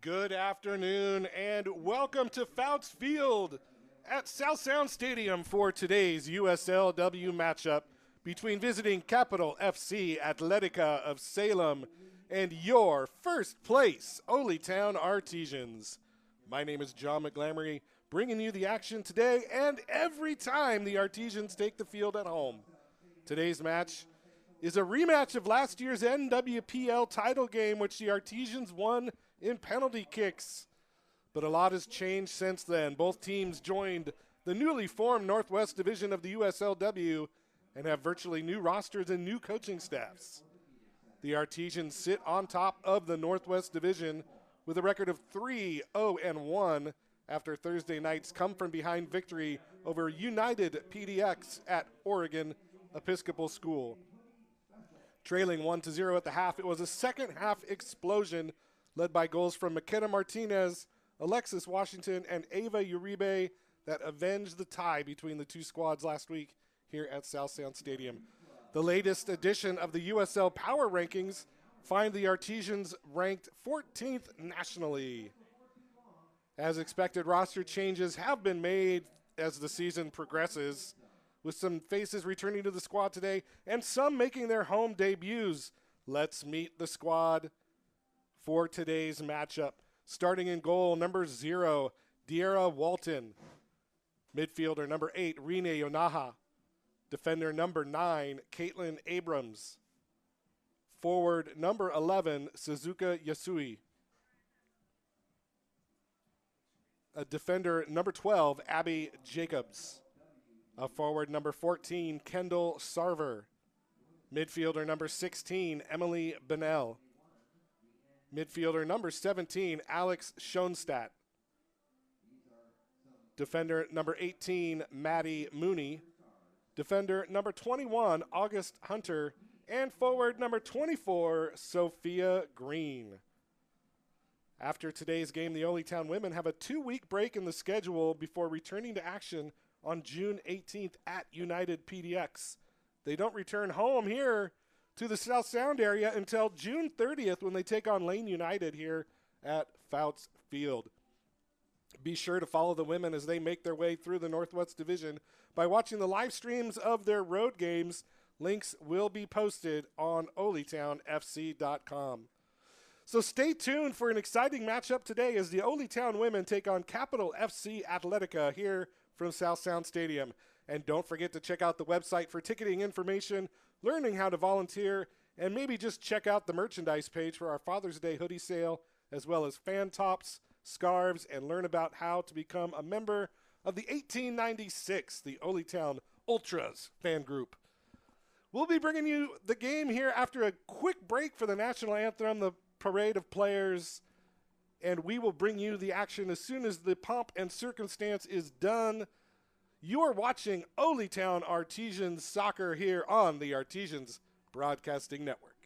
Good afternoon and welcome to Fouts Field at South Sound Stadium for today's USL W matchup between visiting Capital FC Atletica of Salem and your first place Town Artesians. My name is John McGlamory, bringing you the action today and every time the Artesians take the field at home. Today's match is a rematch of last year's NWPL title game, which the Artesians won in penalty kicks. But a lot has changed since then. Both teams joined the newly formed Northwest Division of the USL W and have virtually new rosters and new coaching staffs. The Artesians sit on top of the Northwest Division with a record of 3-0-1 after Thursday night's come-from-behind victory over United PDX at Oregon Episcopal School. Trailing 1-0 at the half, it was a second-half explosion led by goals from McKenna Martinez, Alexis Washington, and Ava Uribe that avenged the tie between the two squads last week here at South Sound Stadium. The latest edition of the USL Power Rankings find the Artesians ranked 14th nationally. As expected, roster changes have been made as the season progresses, with some faces returning to the squad today and some making their home debuts. Let's meet the squad for today's matchup. Starting in goal, number 0, Diera Walton. Midfielder, number 8, Rine Yonaha. Defender, number 9, Caitlin Abrams. Forward, number 11, Suzuka Yasui. A defender, number 12, Abby Jacobs. A forward, number 14, Kendall Sarver. Midfielder, number 16, Emily Bennell. Midfielder, number 17, Alex Schoenstatt. Defender, number 18, Maddie Mooney. Defender, number 21, August Hunter. And forward, number 24, Sophia Green. After today's game, the Town women have a 2-week break in the schedule before returning to action on June 18th at United PDX. They don't return home here to the South Sound area until June 30th when they take on Lane United here at Fouts Field. Be sure to follow the women as they make their way through the Northwest Division by watching the live streams of their road games. Links will be posted on OleyTownFC.com. So stay tuned for an exciting matchup today as the Town women take on Capital FC Atletica here from South Sound Stadium. And don't forget to check out the website for ticketing information, learning how to volunteer, and maybe just check out the merchandise page for our Father's Day hoodie sale, as well as fan tops, scarves, and learn about how to become a member of the 1896, the Town Ultras fan group. We'll be bringing you the game here after a quick break for the national anthem, the parade of players, and we will bring you the action as soon as the pomp and circumstance is done. You are watching Town Artesians Soccer here on the Artesians Broadcasting Network.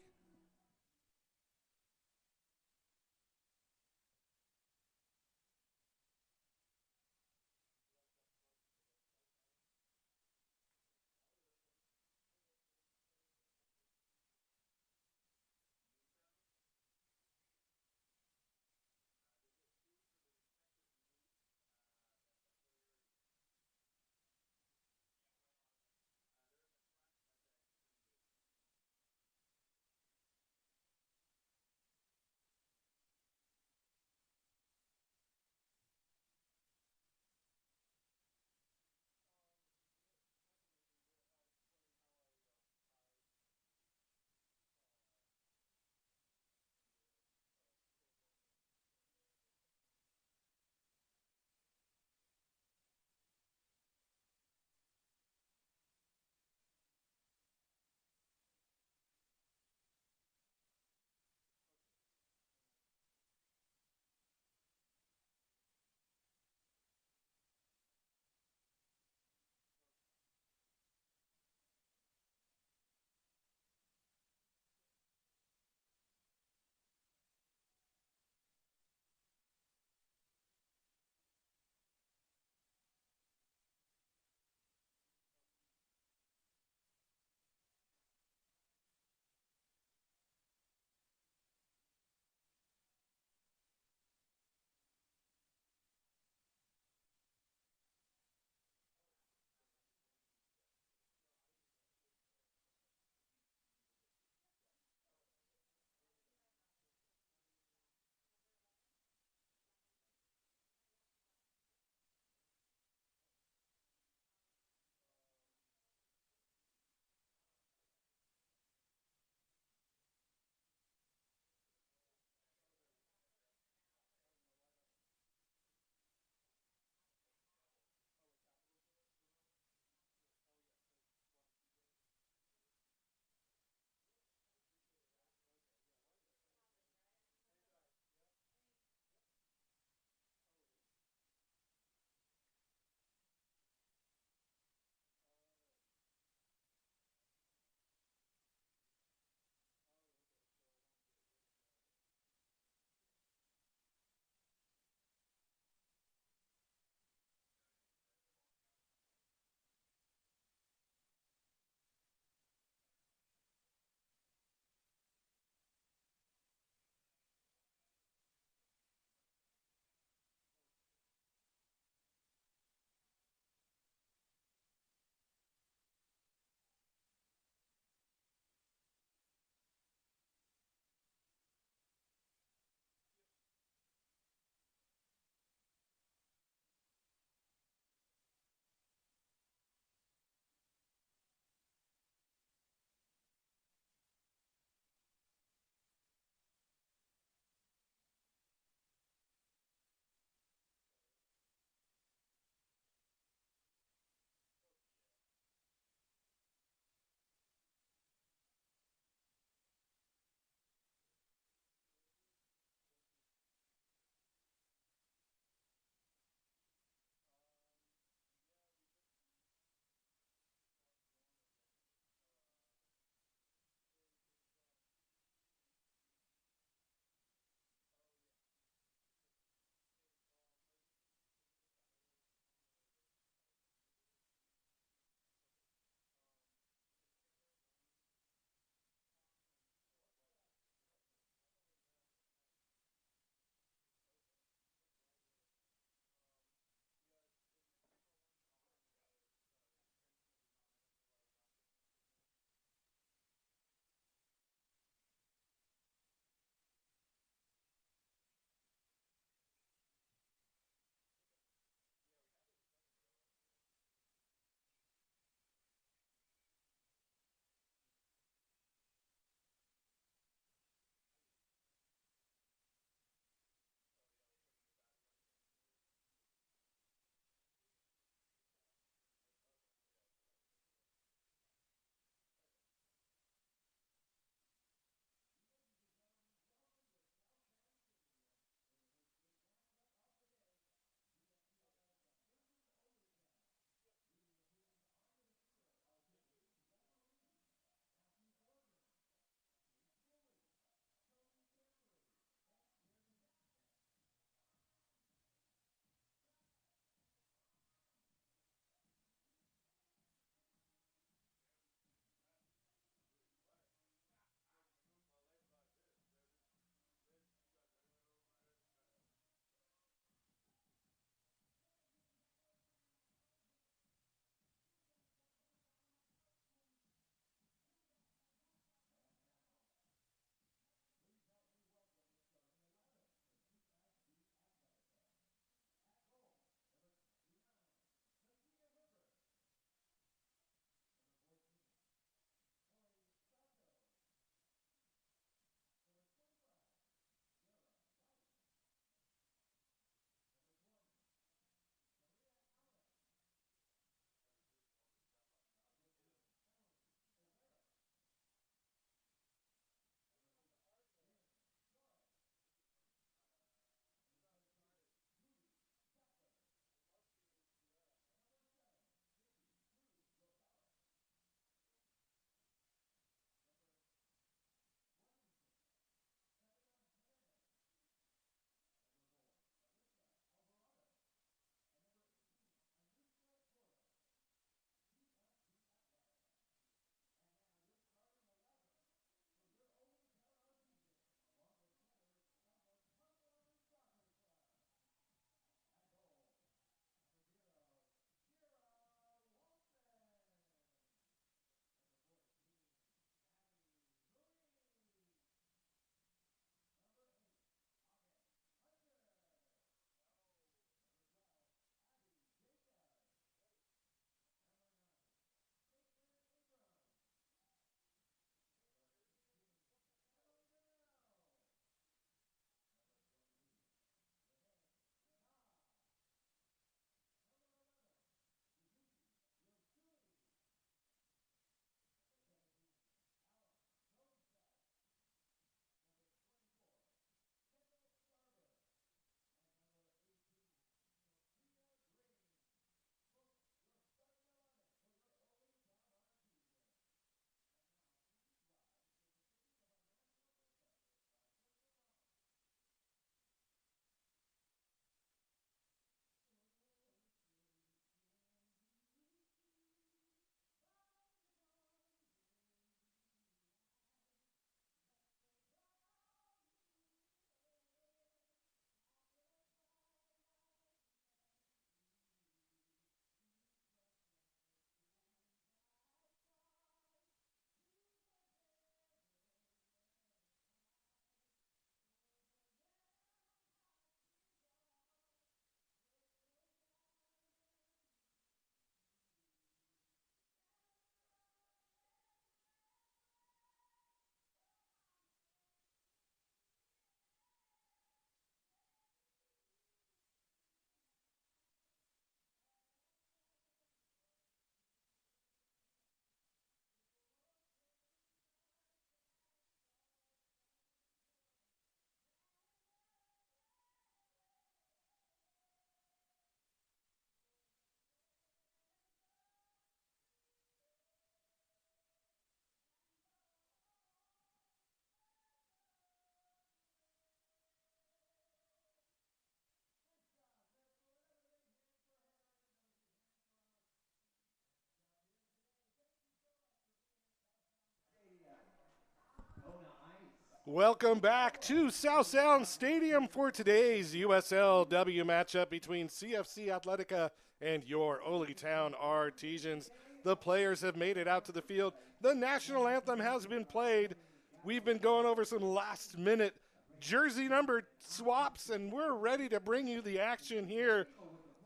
Welcome back to South Sound Stadium for today's USL W matchup between CFC Atletica and your Ole Town Artesians. The players have made it out to the field. The national anthem has been played. We've been going over some last-minute jersey number swaps, and we're ready to bring you the action here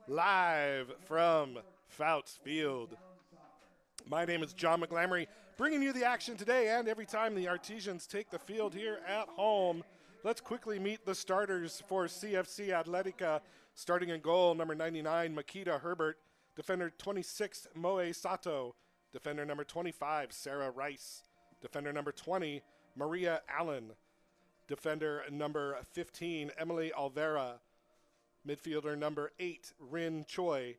live from Fouts Field. My name is John McGlamory, bringing you the action today and every time the Artesians take the field here at home. Let's quickly meet the starters for CFC Atletica. Starting in goal, number 99, Makita Herbert. Defender 26, Moe Sato. Defender number 25, Sarah Rice. Defender number 20, Maria Allen. Defender number 15, Emily Alvera. Midfielder number 8, Rin Choi.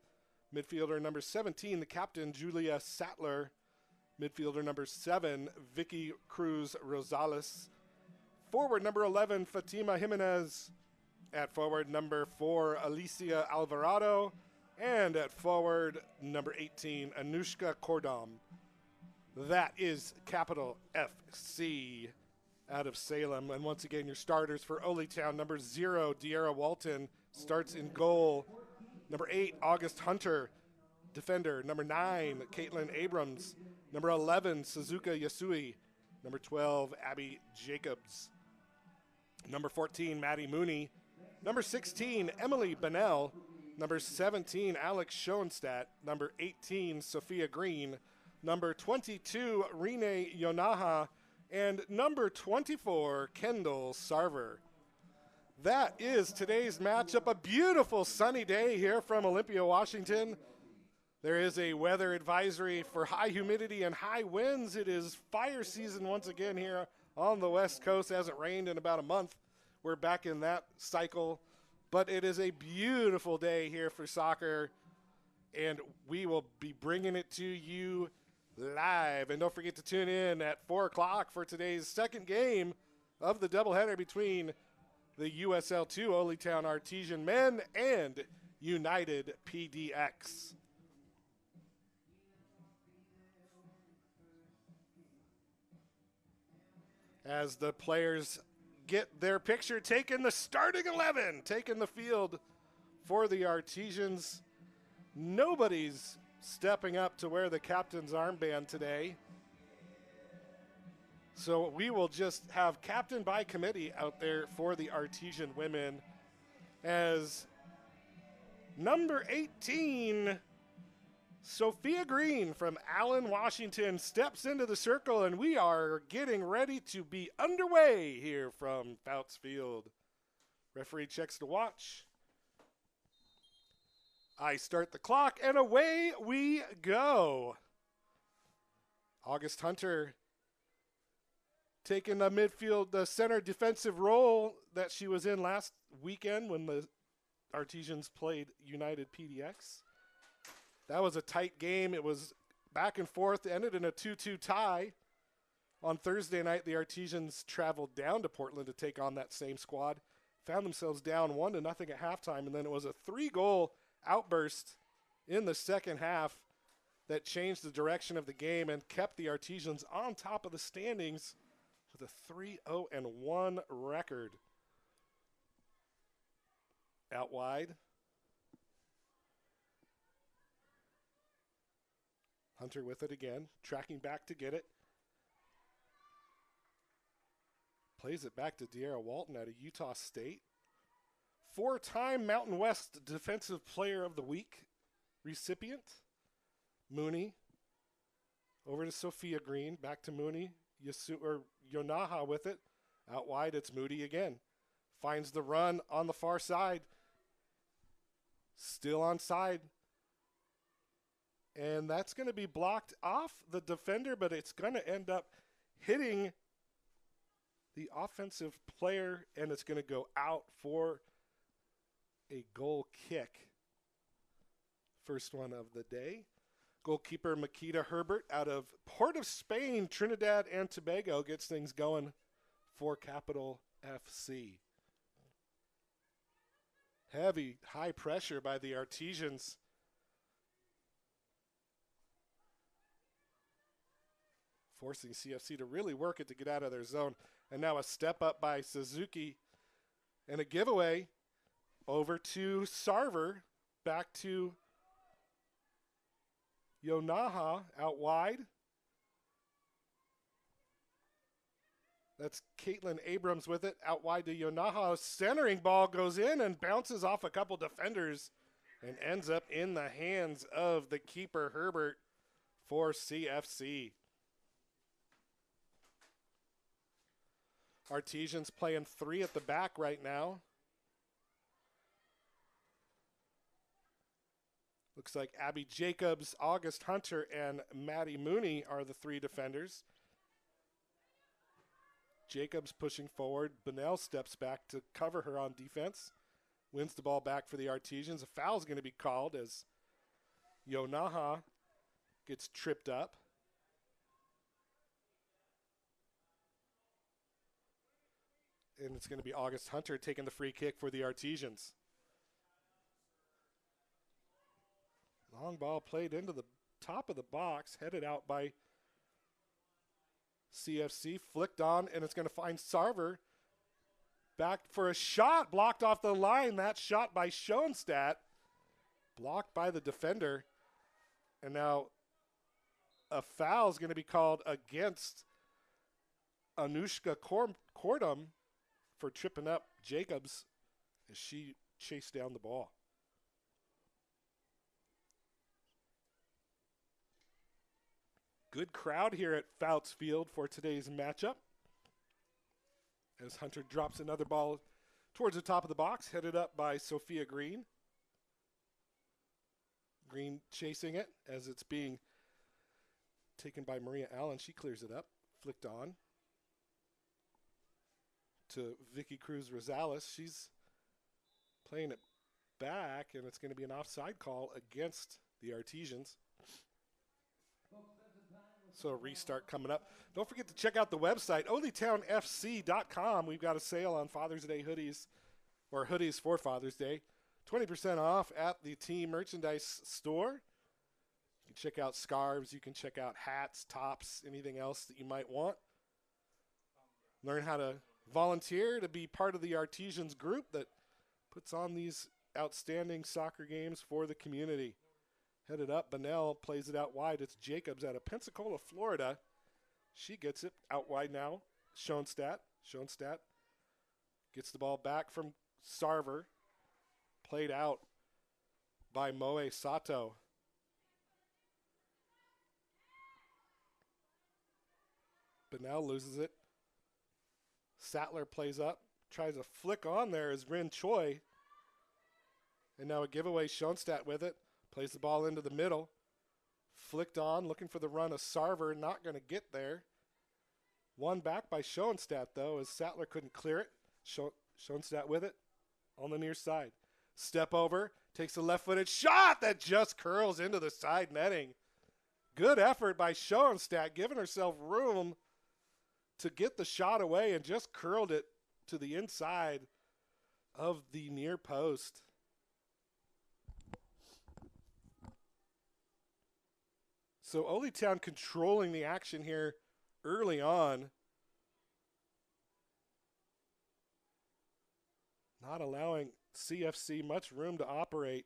Midfielder number 17, the captain, Julia Sattler. Midfielder number 7, Vicky Cruz Rosales. Forward number 11, Fatima Jimenez. At forward number 4, Alicia Alvarado. And at forward number 18, Anushka Kordam. That is Capital FC out of Salem. And once again, your starters for Ole Town. Number 0, De'Ara Walton starts in goal. Number 8, August Hunter. Defender, number 9, Caitlin Abrams. Number 11, Suzuka Yasui. Number 12, Abby Jacobs. Number 14, Maddie Mooney. Number 16, Emily Bennell. Number 17, Alex Schoenstatt. Number 18, Sophia Green. Number 22, Rene Yonaha. And number 24, Kendall Sarver. That is today's matchup. A beautiful sunny day here from Olympia, Washington. There is a weather advisory for high humidity and high winds. It is fire season once again here on the West Coast. It hasn't rained in about a month. We're back in that cycle. But it is a beautiful day here for soccer, and we will be bringing it to you live. And don't forget to tune in at 4 o'clock for today's second game of the doubleheader between the USL 2 Ole Town Artesian men and United PDX. As the players get their picture taken, the starting 11 taking the field for the Artesians. Nobody's stepping up to wear the captain's armband today. So we will just have captain by committee out there for the Artesian women as number 18, Sophia Green from Allen, Washington, steps into the circle, and we are getting ready to be underway here from Fouts Field. Referee checks the watch. I start the clock, and away we go. August Hunter taking the midfield, the center defensive role that she was in last weekend when the Artesians played United PDX. That was a tight game. It was back and forth. It ended in a 2-2 tie. On Thursday night, the Artesians traveled down to Portland to take on that same squad. Found themselves down 1-0 at halftime, and then it was a 3-goal outburst in the second half that changed the direction of the game and kept the Artesians on top of the standings with a 3-0-1 record. Out wide. Hunter with it again, tracking back to get it. Plays it back to De'Ara Walton out of Utah State. 4-time Mountain West Defensive Player of the Week recipient. Mooney. Over to Sophia Green, back to Mooney. Yonaha with it. Out wide, it's Moody again. Finds the run on the far side. Still onside. And that's going to be blocked off the defender, but it's going to end up hitting the offensive player, and it's going to go out for a goal kick. First one of the day. Goalkeeper Makita Herbert out of Port of Spain, Trinidad and Tobago, gets things going for Capital FC. Heavy, high pressure by the Artesians. Forcing CFC to really work it to get out of their zone. And now a step up by Suzuki and a giveaway over to Sarver. Back to Yonaha out wide. That's Caitlin Abrams with it. Out wide to Yonaha. Centering ball goes in and bounces off a couple defenders and ends up in the hands of the keeper, Herbert, for CFC. Artesians playing 3 at the back right now. Looks like Abby Jacobs, August Hunter, and Maddie Mooney are the 3 defenders. Jacobs pushing forward. Bunnell steps back to cover her on defense. Wins the ball back for the Artesians. A foul is going to be called as Yonaha gets tripped up. And it's going to be August Hunter taking the free kick for the Artesians. Long ball played into the top of the box, headed out by CFC, flicked on, and it's going to find Sarver. Back for a shot, blocked off the line. That shot by Schoenstatt, blocked by the defender. And now a foul is going to be called against Anushka Cordum for tripping up Jacobs as she chased down the ball. Good crowd here at Fouts Field for today's matchup. As Hunter drops another ball towards the top of the box, headed up by Sophia Green. Green chasing it as it's being taken by Maria Allen. She clears it up, flicked on to Vicky Cruz Rosales. She's playing it back, and it's going to be an offside call against the Artesians. So a restart coming up. Don't forget to check out the website, OleyTownFC.com. We've got a sale on Father's Day hoodies, or hoodies for Father's Day. 20% off at the team merchandise store. You can check out scarves. You can check out hats, tops, anything else that you might want. Learn how to volunteer to be part of the Artesians group that puts on these outstanding soccer games for the community. Headed up, Bunnell plays it out wide. It's Jacobs out of Pensacola, Florida. She gets it out wide now. Schoenstatt gets the ball back from Sarver. Played out by Moe Sato. Bunnell loses it. Sattler plays up. Tries a flick on there as Rin Choi. And now a giveaway. Schoenstatt with it. Plays the ball into the middle. Flicked on, looking for the run of Sarver. Not going to get there. One back by Schoenstatt, though, as Sattler couldn't clear it. Schoenstatt with it on the near side. Step over, takes a left-footed shot that just curls into the side netting. Good effort by Schoenstatt, giving herself room to get the shot away and just curled it to the inside of the near post. So Oleytown controlling the action here early on. Not allowing CFC much room to operate.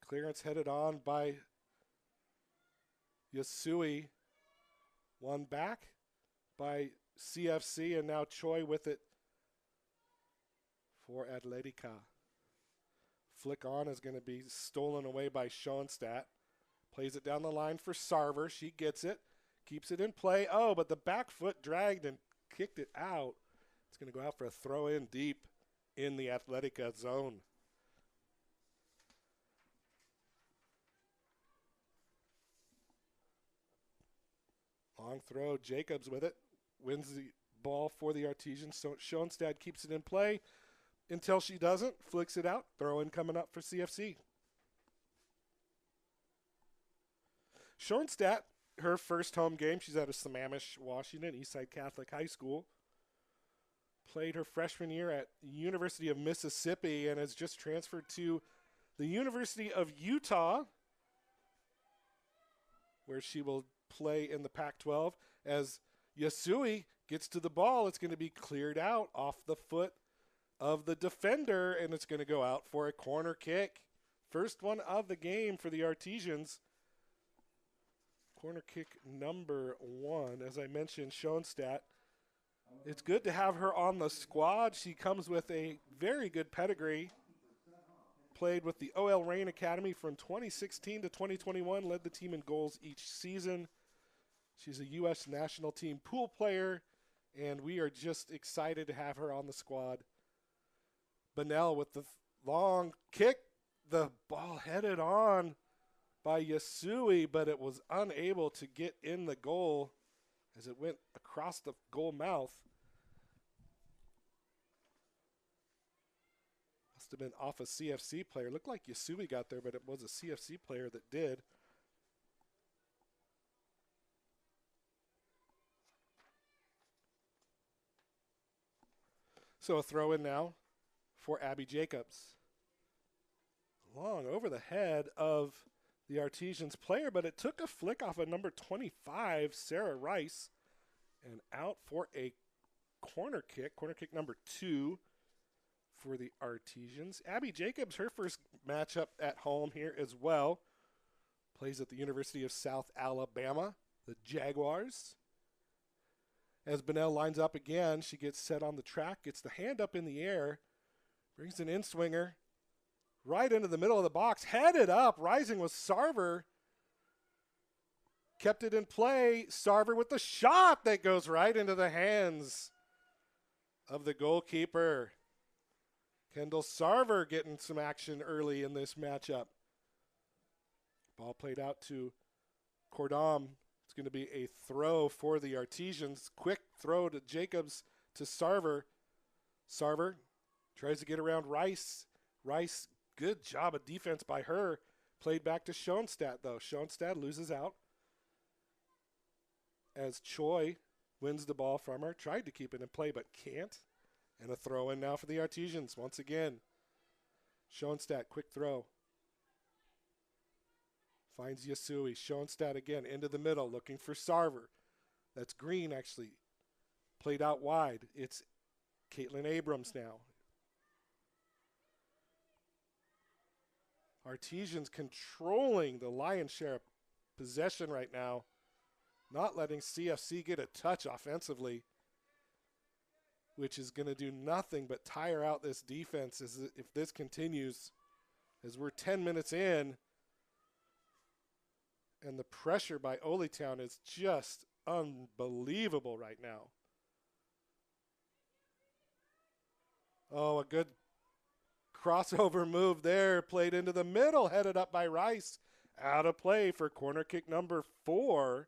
Clearance headed on by Yasui. One back by CFC, and now Choi with it for Atletica. Flick on is going to be stolen away by Schoenstatt. Plays it down the line for Sarver. She gets it. Keeps it in play. Oh, but the back foot dragged and kicked it out. It's going to go out for a throw in deep in the Atletica zone. Long throw. Jacobs with it. Wins the ball for the Artesians. So Schoenstatt keeps it in play until she doesn't. Flicks it out. Throw in coming up for CFC. Schoenstatt, her first home game, she's out of Sammamish, Washington, Eastside Catholic High School. Played her freshman year at University of Mississippi and has just transferred to the University of Utah, where she will play in the Pac-12 as Yasui gets to the ball. It's going to be cleared out off the foot of the defender, and it's going to go out for a corner kick. First one of the game for the Artesians. Corner kick number 1. As I mentioned, Schoenstatt. It's good to have her on the squad. She comes with a very good pedigree. Played with the OL Reign Academy from 2016 to 2021. Led the team in goals each season. She's a U.S. national team pool player, and we are just excited to have her on the squad. Bunnell with the long kick. The ball headed on by Yasui, but it was unable to get in the goal as it went across the goal mouth. Must have been off a CFC player. Looked like Yasui got there, but it was a CFC player that did. So a throw in now for Abby Jacobs. Long over the head of the Artesians player, but it took a flick off of number 25, Sarah Rice, and out for a corner kick number 2 for the Artesians. Abby Jacobs, her first matchup at home here as well. Plays at the University of South Alabama, the Jaguars. As Bunnell lines up again, she gets set on the track, gets the hand up in the air, brings an in-swinger right into the middle of the box, headed up, rising with Sarver. Kept it in play. Sarver with the shot that goes right into the hands of the goalkeeper. Kendall Sarver getting some action early in this matchup. Ball played out to Cordam. It's going to be a throw for the Artesians. Quick throw to Jacobs to Sarver. Sarver tries to get around Rice. Rice, good job of defense by her. Played back to Schoenstatt, though. Schoenstatt loses out as Choi wins the ball from her. Tried to keep it in play, but can't. And a throw in now for the Artesians once again. Schoenstatt, quick throw. Finds Yasui. Schoenstatt again into the middle, looking for Sarver. That's Green, actually. Played out wide. It's Caitlin Abrams now. Artesians controlling the lion's share of possession right now. Not letting CFC get a touch offensively, which is going to do nothing but tire out this defense if this continues, as we're 10 minutes in. And the pressure by Ole Town is just unbelievable right now. Oh, a good crossover move there. Played into the middle, headed up by Rice. Out of play for corner kick number 4.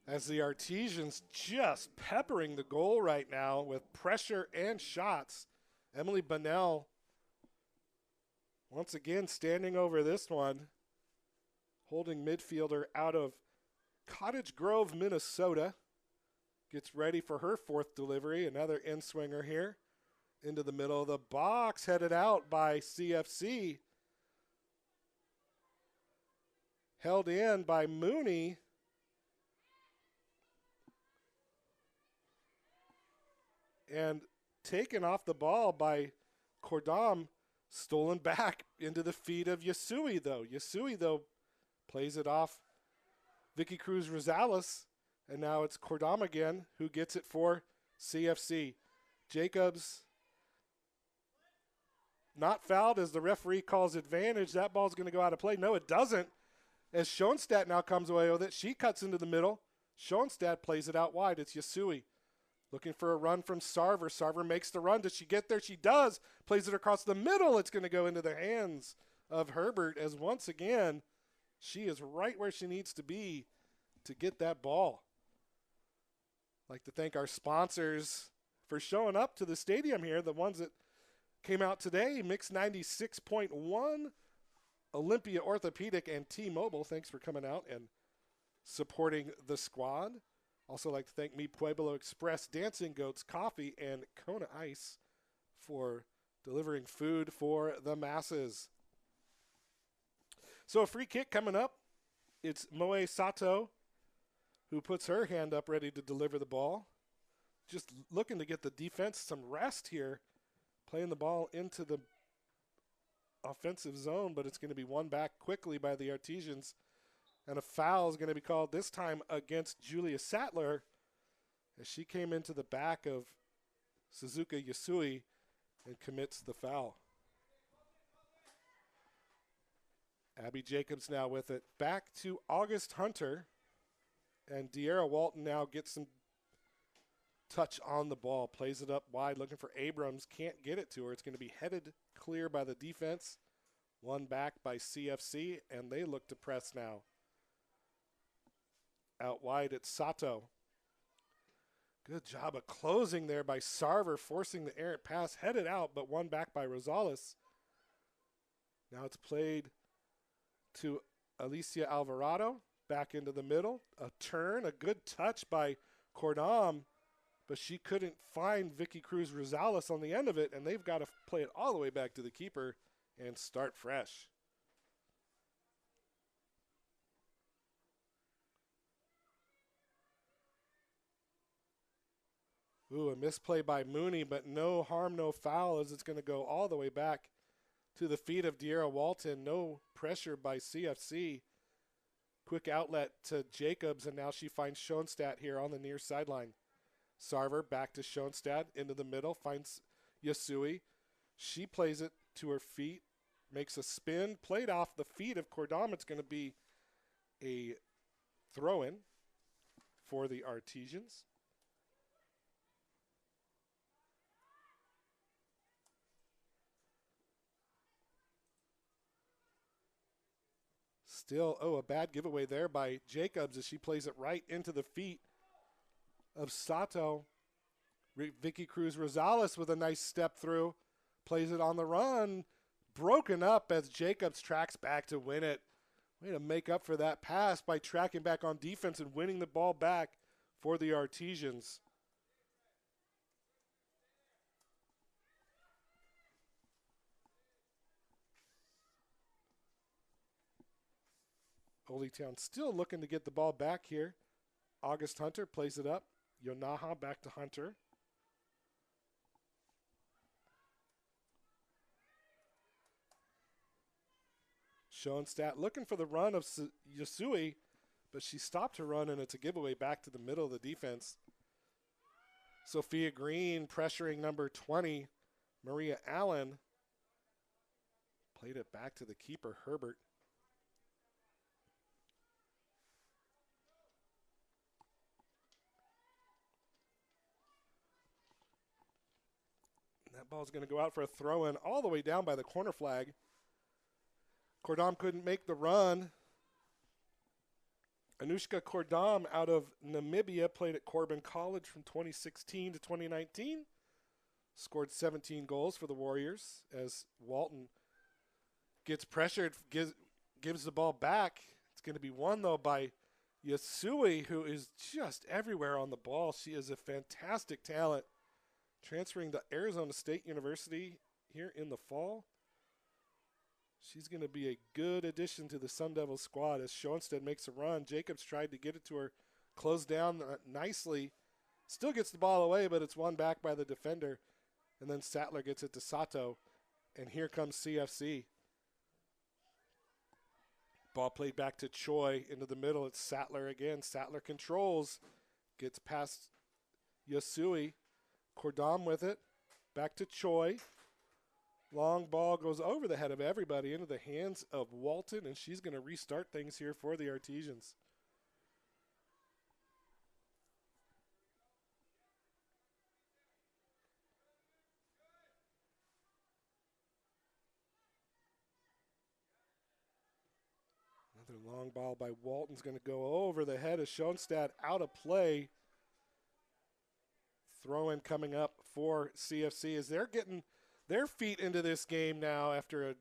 As the Artesians just peppering the goal right now with pressure and shots. Emily Bunnell once again standing over this one. Holding midfielder out of Cottage Grove, Minnesota. Gets ready for her 4th delivery. Another in-swinger here. Into the middle of the box. Headed out by CFC. Held in by Mooney. And taken off the ball by Cordam. Stolen back into the feet of Yasui, though. Yasui, though, plays it off Vicky Cruz Rosales. And now it's Cordam again who gets it for CFC. Jacobs not fouled as the referee calls advantage. That ball's going to go out of play. No, it doesn't. As Schoenstatt now comes away with it. She cuts into the middle. Schoenstatt plays it out wide. It's Yasui. Looking for a run from Sarver. Sarver makes the run. Does she get there? She does. Plays it across the middle. It's going to go into the hands of Herbert as once again, she is right where she needs to be to get that ball. I'd like to thank our sponsors for showing up to the stadium here, the ones that came out today. Mix 96.1, Olympia Orthopedic, and T-Mobile. Thanks for coming out and supporting the squad. Also like to thank Mi Pueblo Express, Dancing Goats Coffee, and Kona Ice for delivering food for the masses. So a free kick coming up It's Moe Sato who puts her hand up ready to deliver the ball. Just looking to get the defense some rest here, playing the ball into the offensive zone, but it's going to be won back quickly by the Artesians. And a foul is going to be called this time against Julia Sattler as she came into the back of Suzuka Yasui and commits the foul. Abby Jacobs now with it. Back to August Hunter. And De'Ara Walton now gets some touch on the ball. Plays it up wide, looking for Abrams. Can't get it to her. It's going to be headed clear by the defense. Won back by CFC, and they look to press now. Out wide, it's Sato. Good job of closing there by Sarver, forcing the errant pass. Headed out, but won back by Rosales. Now it's played to Alicia Alvarado. Back into the middle. A turn, a good touch by Cordam, but she couldn't find Vicky Cruz Rosales on the end of it, and they've got to play it all the way back to the keeper and start fresh. Ooh, a misplay by Mooney, but no harm, no foul, as it's going to go all the way back to the feet of De'Ara Walton. No pressure by CFC. Quick outlet to Jacobs, and now she finds Schoenstatt here on the near sideline. Sarver back to Schoenstatt into the middle, finds Yasui. She plays it to her feet, makes a spin, played off the feet of Cordam. It's going to be a throw-in for the Artesians. Still, a bad giveaway there by Jacobs as she plays it right into the feet of Sato. Vicky Cruz Rosales with a nice step through. Plays it on the run. Broken up as Jacobs tracks back to win it. Way to make up for that pass by tracking back on defense and winning the ball back for the Artesians. Town still looking to get the ball back here. August Hunter plays it up. Yonaha back to Hunter. Schoenstatt looking for the run of Yasui, but she stopped her run, and it's a giveaway back to the middle of the defense. Sophia Green pressuring number 20, Maria Allen. Played it back to the keeper, Herbert. That ball's going to go out for a throw-in all the way down by the corner flag. Cordam couldn't make the run. Anushka Cordam out of Namibia played at Corbin College from 2016 to 2019. Scored 17 goals for the Warriors as Walton gets pressured, gives the ball back. It's going to be won, though, by Yasui, who is just everywhere on the ball. She is a fantastic talent. Transferring to Arizona State University here in the fall. She's going to be a good addition to the Sun Devils squad as Schoenstatt makes a run. Jacobs tried to get it to her, closed down nicely. Still gets the ball away, but it's won back by the defender. And then Sattler gets it to Sato. And here comes CFC. Ball played back to Choi into the middle. It's Sattler again. Sattler controls. Gets past Yasui. Cordam with it. Back to Choi. Long ball goes over the head of everybody into the hands of Walton, and she's going to restart things here for the Artesians. Another long ball by Walton's going to go over the head of Schoenstatt, out of play. Throw-in coming up for CFC as they're getting their feet into this game now after an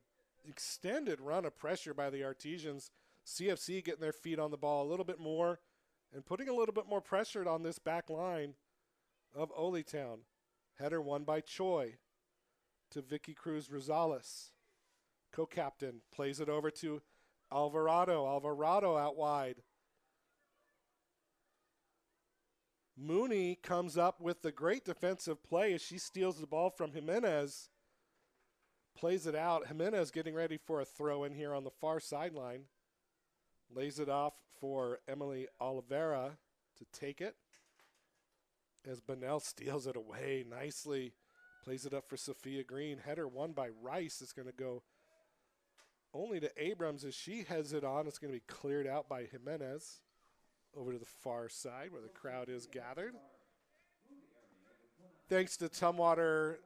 extended run of pressure by the Artesians. CFC getting their feet on the ball a little bit more and putting a little bit more pressure on this back line of Town. Header won by Choi to Vicky Cruz Rosales. Co-captain plays it over to Alvarado out wide. Mooney comes up with the great defensive play as she steals the ball from Jimenez. Plays it out. Jimenez getting ready for a throw in here on the far sideline. Lays it off for Emily Oliveira to take it. As Bunnell steals it away nicely. Plays it up for Sophia Green. Header won by Rice. It's going to go only to Abrams as she heads it on. It's going to be cleared out by Jimenez. Over to the far side where the crowd is gathered. Thanks to Tumwater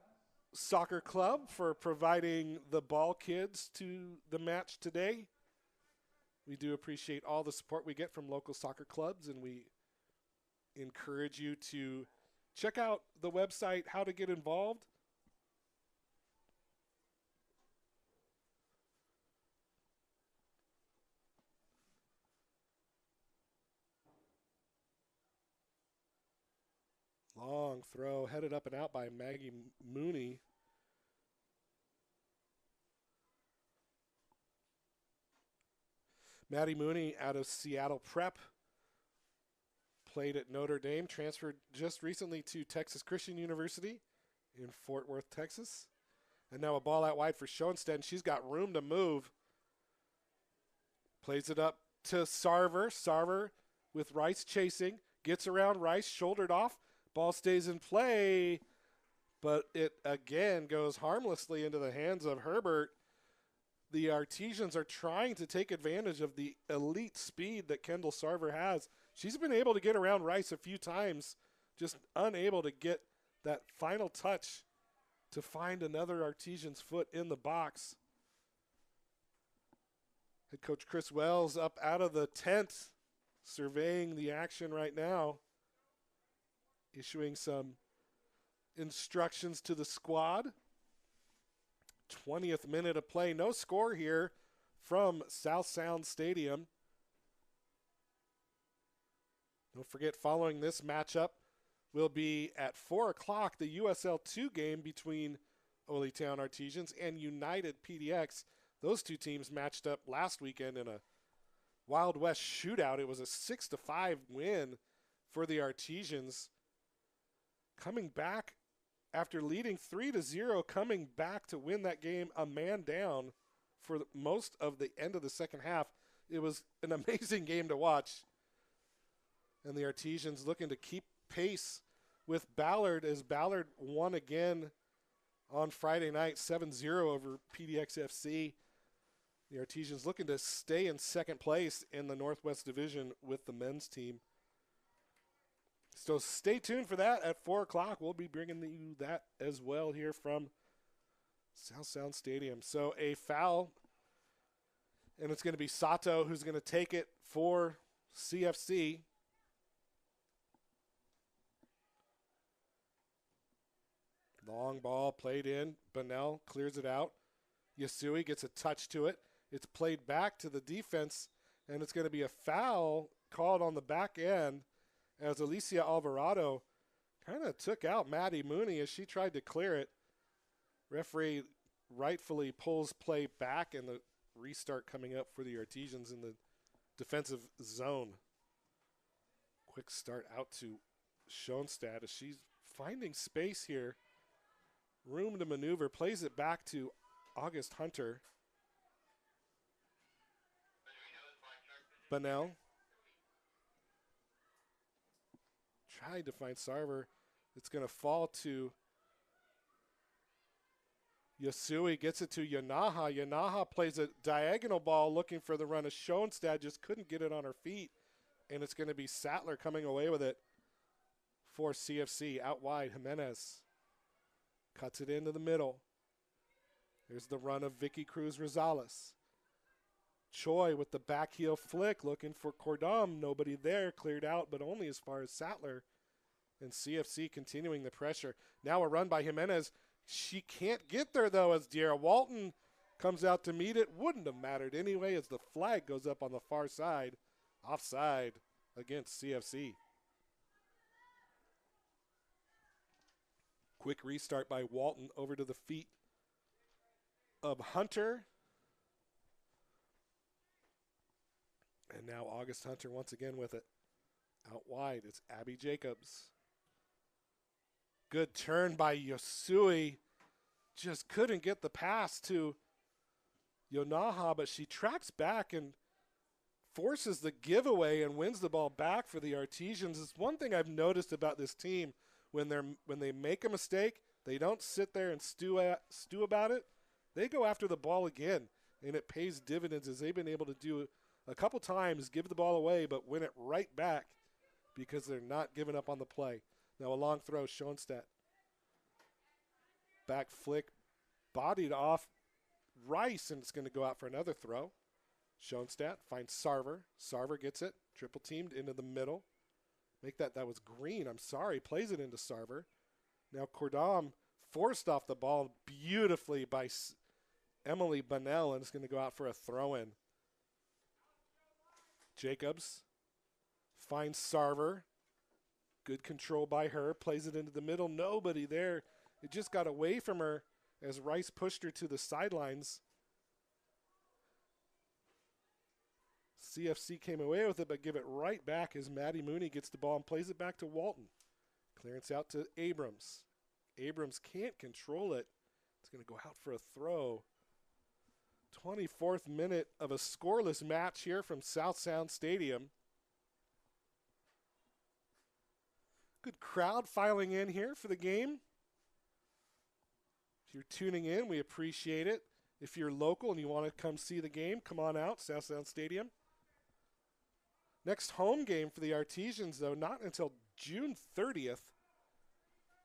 Soccer Club for providing the ball kids to the match today. We do appreciate all the support we get from local soccer clubs, and we encourage you to check out the website, how to get involved. Long throw, headed up and out by Maggie Mooney. Maddie Mooney out of Seattle Prep. Played at Notre Dame, transferred just recently to Texas Christian University in Fort Worth, Texas. And now a ball out wide for Schoenstead. She's got room to move. Plays it up to Sarver. Sarver with Rice chasing. Gets around Rice, shouldered off. Ball stays in play, but it again goes harmlessly into the hands of Herbert. The Artesians are trying to take advantage of the elite speed that Kendall Sarver has. She's been able to get around Rice a few times, just unable to get that final touch to find another Artesian's foot in the box. Head coach Chris Wells up out of the tent, surveying the action right now. Issuing some instructions to the squad. 20th minute of play. No score here from South Sound Stadium. Don't forget, following this matchup will be at 4 o'clock the USL 2 game between Ole Town Artesians and United PDX. Those two teams matched up last weekend in a Wild West shootout. It was a 6-5 win for the Artesians. Coming back after leading 3-0, coming back to win that game a man down for most of the end of the second half. It was an amazing game to watch. And the Artesians looking to keep pace with Ballard as Ballard won again on Friday night 7-0 over PDX FC. The Artesians looking to stay in second place in the Northwest Division with the men's team. So stay tuned for that at 4 o'clock. We'll be bringing you that as well here from South Sound Stadium. So a foul, and it's going to be Sato who's going to take it for CFC. Long ball played in. Bunnell clears it out. Yasui gets a touch to it. It's played back to the defense, and it's going to be a foul called on the back end as Alicia Alvarado kind of took out Maddie Mooney as she tried to clear it. Referee rightfully pulls play back, and the restart coming up for the Artesians in the defensive zone. Quick start out to Schoenstadt as she's finding space here. Room to maneuver, plays it back to August Hunter. Bunnell tried to find Sarver. It's going to fall to Yasui, gets it to Yanaha. Yanaha plays a diagonal ball looking for the run of Schoenstadt, just couldn't get it on her feet. And it's going to be Sattler coming away with it for CFC. Out wide, Jimenez cuts it into the middle. There's the run of Vicky Cruz Rosales. Choi with the back heel flick looking for Cordom. Nobody there, cleared out, but only as far as Sattler. And CFC continuing the pressure. Now a run by Jimenez. She can't get there, though, as De'Ara Walton comes out to meet it. Wouldn't have mattered anyway as the flag goes up on the far side. Offside against CFC. Quick restart by Walton over to the feet of Hunter. And now August Hunter once again with it. Out wide, it's Abby Jacobs. Good turn by Yosui. Just couldn't get the pass to Yonaha, but she tracks back and forces the giveaway and wins the ball back for the Artesians. It's one thing I've noticed about this team. When they make a mistake, they don't sit there and stew about it. They go after the ball again, and it pays dividends as they've been able to do a couple times, give the ball away, but win it right back because they're not giving up on the play. Now a long throw, Schoenstatt. Back flick, bodied off Rice, and it's going to go out for another throw. Schoenstatt finds Sarver. Sarver gets it, triple teamed into the middle. That was Green, I'm sorry, plays it into Sarver. Now Cordam forced off the ball beautifully by Emily Bunnell, and it's going to go out for a throw-in. Jacobs finds Sarver. Good control by her, plays it into the middle. Nobody there. It just got away from her as Rice pushed her to the sidelines. CFC came away with it, but give it right back as Maddie Mooney gets the ball and plays it back to Walton. Clearance out to Abrams. Abrams can't control it. It's going to go out for a throw. 24th minute of a scoreless match here from South Sound Stadium. Good crowd filing in here for the game. If you're tuning in, we appreciate it. If you're local and you want to come see the game, come on out, South Sound Stadium. Next home game for the Artesians, though, not until June 30th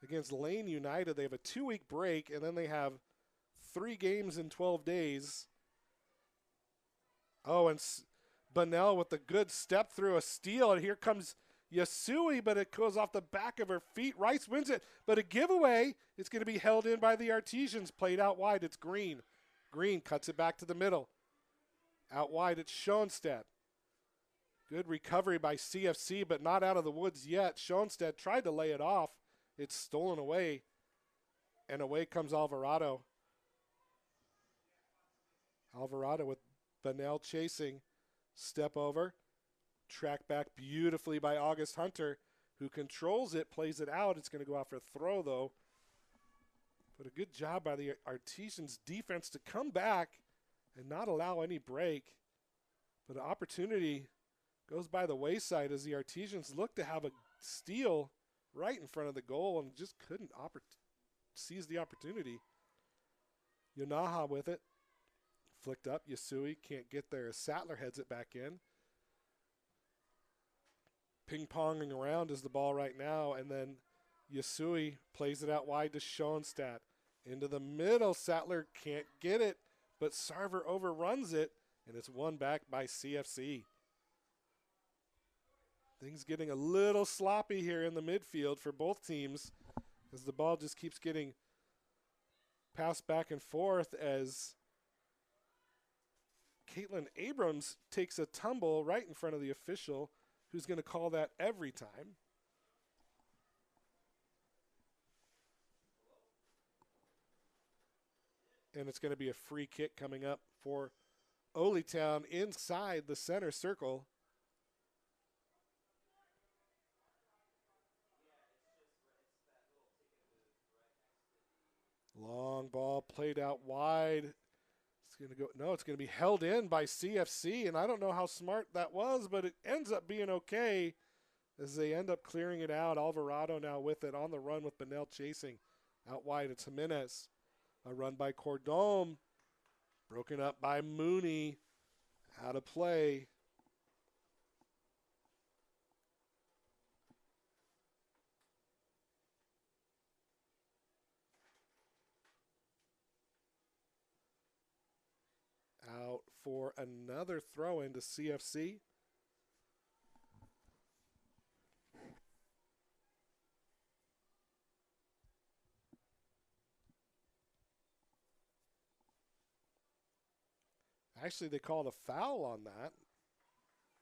against Lane United. They have a 2-week break, and then they have 3 games in 12 days. Oh, and Bunnell with the good step through a steal, and here comes Yasui, but it goes off the back of her feet. Rice wins it, but a giveaway. It's going to be held in by the Artesians. Played out wide, it's Green. Green cuts it back to the middle. Out wide, it's Schoenstatt. Good recovery by CFC, but not out of the woods yet. Schoenstatt tried to lay it off. It's stolen away, and away comes Alvarado. Alvarado with Bunnell chasing. Step over. Track back beautifully by August Hunter, who controls it, plays it out. It's going to go out for a throw, though. But a good job by the Artesians defense to come back and not allow any break. But an opportunity goes by the wayside as the Artesians look to have a steal right in front of the goal and just couldn't seize the opportunity. Yonaha with it. Flicked up. Yasui can't get there as Sattler heads it back in. Ping-ponging around is the ball right now, and then Yasui plays it out wide to Schoenstatt. Into the middle, Sattler can't get it, but Sarver overruns it, and it's won back by CFC. Things getting a little sloppy here in the midfield for both teams as the ball just keeps getting passed back and forth as Caitlin Abrams takes a tumble right in front of the official, who's going to call that every time. And it's going to be a free kick coming up for Ole Town inside the center circle. Long ball played out wide. It's going to be held in by CFC, and I don't know how smart that was, but it ends up being okay as they end up clearing it out. Alvarado now with it on the run with Bunnell chasing. Out wide, it's Jimenez. A run by Cordome. Broken up by Mooney. Out of play. Out for another throw into CFC. Actually, they called a foul on that.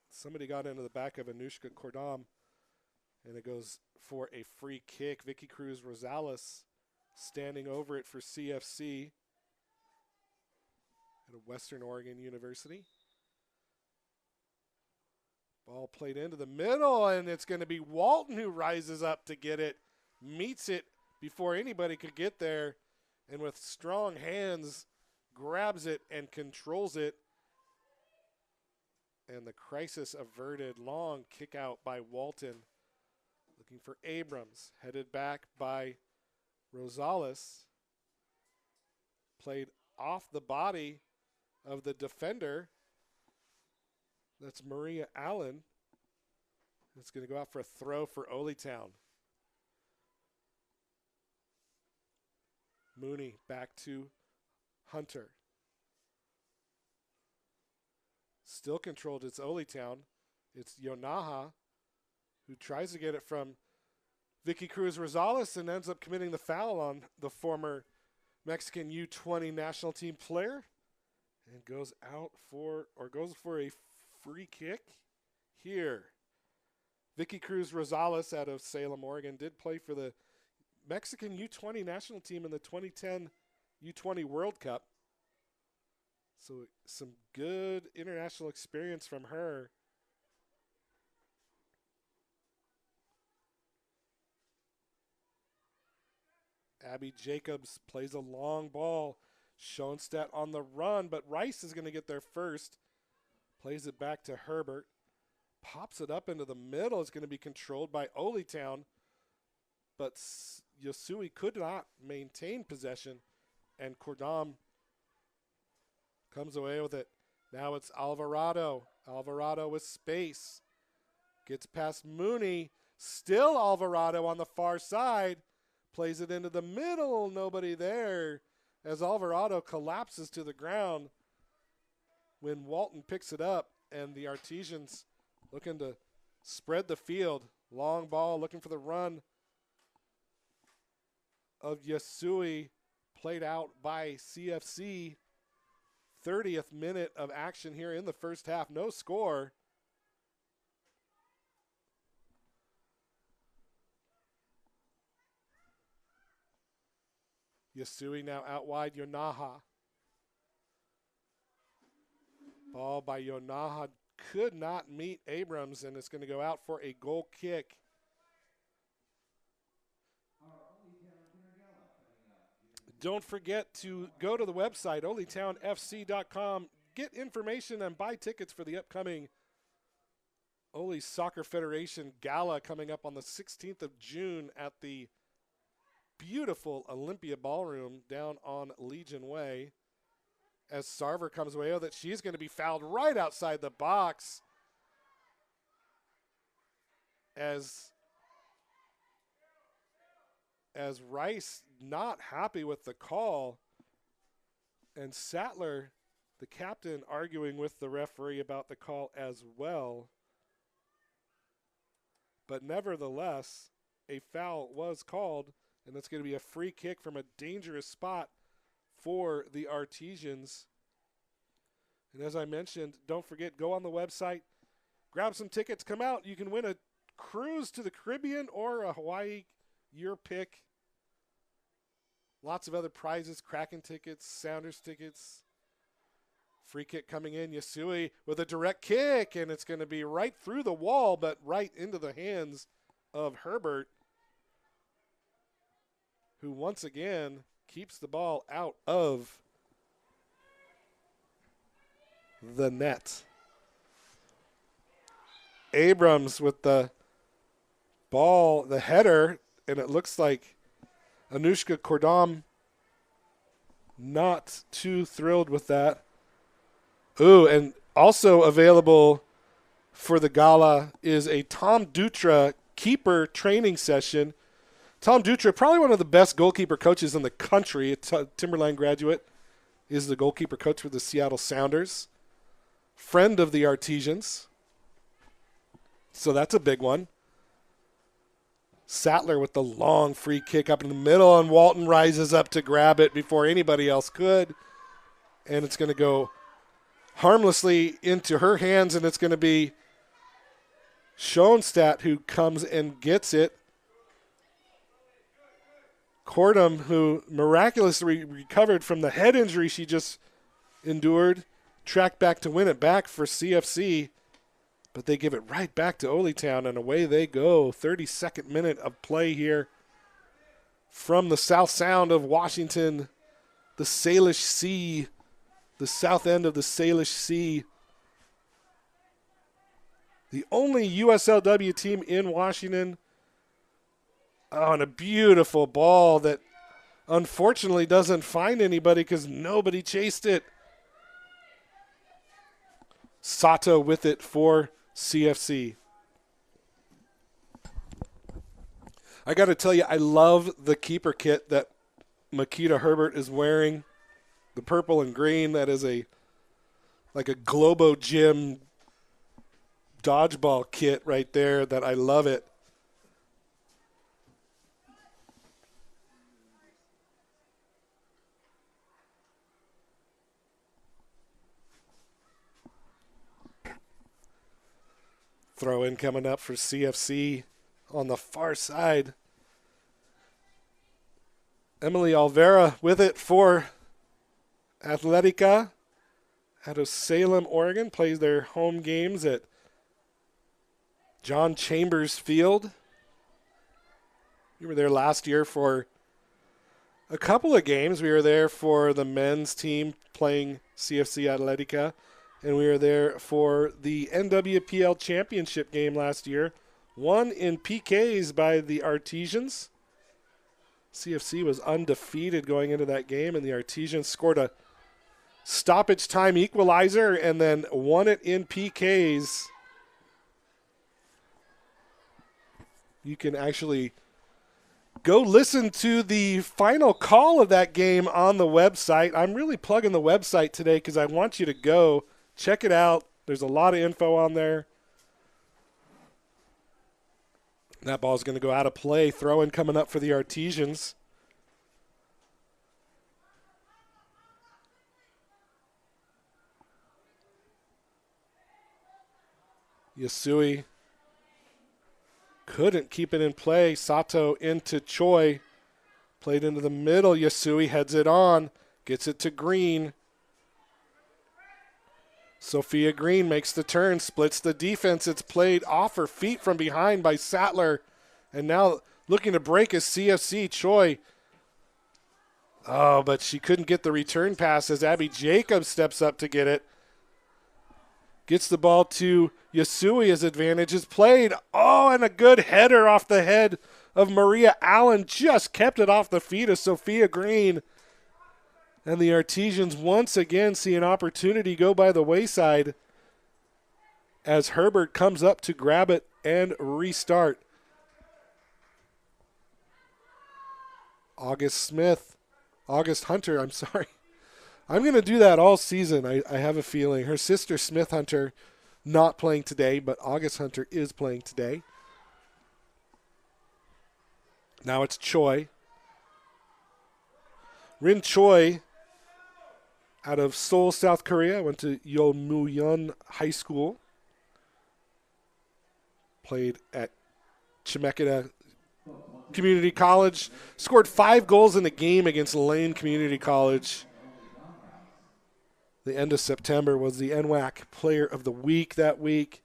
Somebody got into the back of Anushka Cordam, and it goes for a free kick. Vicky Cruz Rosales standing over it for CFC at a Western Oregon University. Ball played into the middle, and it's going to be Walton who rises up to get it, meets it before anybody could get there, and with strong hands grabs it and controls it. And the crisis averted. Long kick out by Walton. Looking for Abrams. Headed back by Rosales. Played off the body of the defender. That's Maria Allen. It's going to go out for a throw for Oletown. Mooney back to Hunter. Still controlled. It's Oletown. It's Yonaha who tries to get it from Vicky Cruz Rosales and ends up committing the foul on the former Mexican U20 national team player and goes for a free kick here. Vicky Cruz Rosales out of Salem, Oregon, did play for the Mexican U20 national team in the 2010 U20 World Cup. So some good international experience from her. Abby Jacobs plays a long ball. Schoenstatt on the run, but Rice is going to get there first. Plays it back to Herbert. Pops it up into the middle. It's going to be controlled by Oletown. But Yosui could not maintain possession, and Cordam comes away with it. Now it's Alvarado. Alvarado with space. Gets past Mooney. Still Alvarado on the far side. Plays it into the middle. Nobody there as Alvarado collapses to the ground when Walton picks it up, and the Artesians looking to spread the field. Long ball looking for the run of Yasui, played out by CFC. 30th minute of action here in the first half. No score. Yasui now out wide. Yonaha. Ball by Yonaha could not meet Abrams, and it's going to go out for a goal kick. Don't forget to go to the website, oletownfc.com. Get information and buy tickets for the upcoming Ole Soccer Federation Gala coming up on the 16th of June at the beautiful Olympia Ballroom down on Legion Way. As Sarver comes away with it, she's going to be fouled right outside the box. As Rice not happy with the call, and Sattler, the captain, arguing with the referee about the call as well. But nevertheless, a foul was called, and it's going to be a free kick from a dangerous spot for the Artesians. And as I mentioned, don't forget, go on the website, grab some tickets, come out. You can win a cruise to the Caribbean or a Hawaii, your pick. Lots of other prizes, Kraken tickets, Sounders tickets. Free kick coming in, Yasui with a direct kick, and it's going to be right through the wall, but right into the hands of Herbert, who once again keeps the ball out of the net. Abrams with the ball, the header, and it looks like Anushka Cordam not too thrilled with that. Ooh, and also available for the gala is a Tom Dutra keeper training session. Tom Dutra, probably one of the best goalkeeper coaches in the country, a Timberline graduate, is the goalkeeper coach for the Seattle Sounders. Friend of the Artesians. So that's a big one. Sattler with the long free kick up in the middle, and Walton rises up to grab it before anybody else could. And it's going to go harmlessly into her hands, and it's going to be Schoenstatt who comes and gets it. Cordam, who miraculously recovered from the head injury she just endured, tracked back to win it back for CFC. But they give it right back to Oletown, and away they go. 32nd minute of play here from the South Sound of Washington, the Salish Sea, the south end of the Salish Sea. The only USLW team in Washington. Oh, and a beautiful ball that unfortunately doesn't find anybody because nobody chased it. Sato with it for CFC. I got to tell you, I love the keeper kit that Makita Herbert is wearing. The purple and green, that is like a Globo Gym dodgeball kit right there that I love it. Throw in coming up for CFC on the far side. Emily Alvera with it for Atletica out of Salem, Oregon. Plays their home games at John Chambers Field. We were there last year for a couple of games. We were there for the men's team playing CFC Atletica, and we were there for the NWPL championship game last year. Won in PKs by the Artesians. CFC was undefeated going into that game, and the Artesians scored a stoppage time equalizer and then won it in PKs. You can actually go listen to the final call of that game on the website. I'm really plugging the website today because I want you to go check it out. There's a lot of info on there. That ball is going to go out of play. Throw-in coming up for the Artesians. Yasui couldn't keep it in play. Sato into Choi. Played into the middle. Yasui heads it on. Gets it to Green. Sophia Green makes the turn, splits the defense. It's played off her feet from behind by Sattler. And now looking to break is CFC. Choi. Oh, but she couldn't get the return pass as Abby Jacobs steps up to get it. Gets the ball to Yasui as advantage is played. Oh, and a good header off the head of Maria Allen. Just kept it off the feet of Sophia Green. And the Artesians once again see an opportunity go by the wayside as Herbert comes up to grab it and restart. August Hunter, I'm sorry. I'm going to do that all season, I have a feeling. Her sister, Smith Hunter, not playing today, but August Hunter is playing today. Now it's Choi. Rin Choi out of Seoul, South Korea. Went to Yomuyeon High School. Played at Chemeketa Community College. Scored 5 goals in a game against Lane Community College. The end of September was the NWAC Player of the Week that week.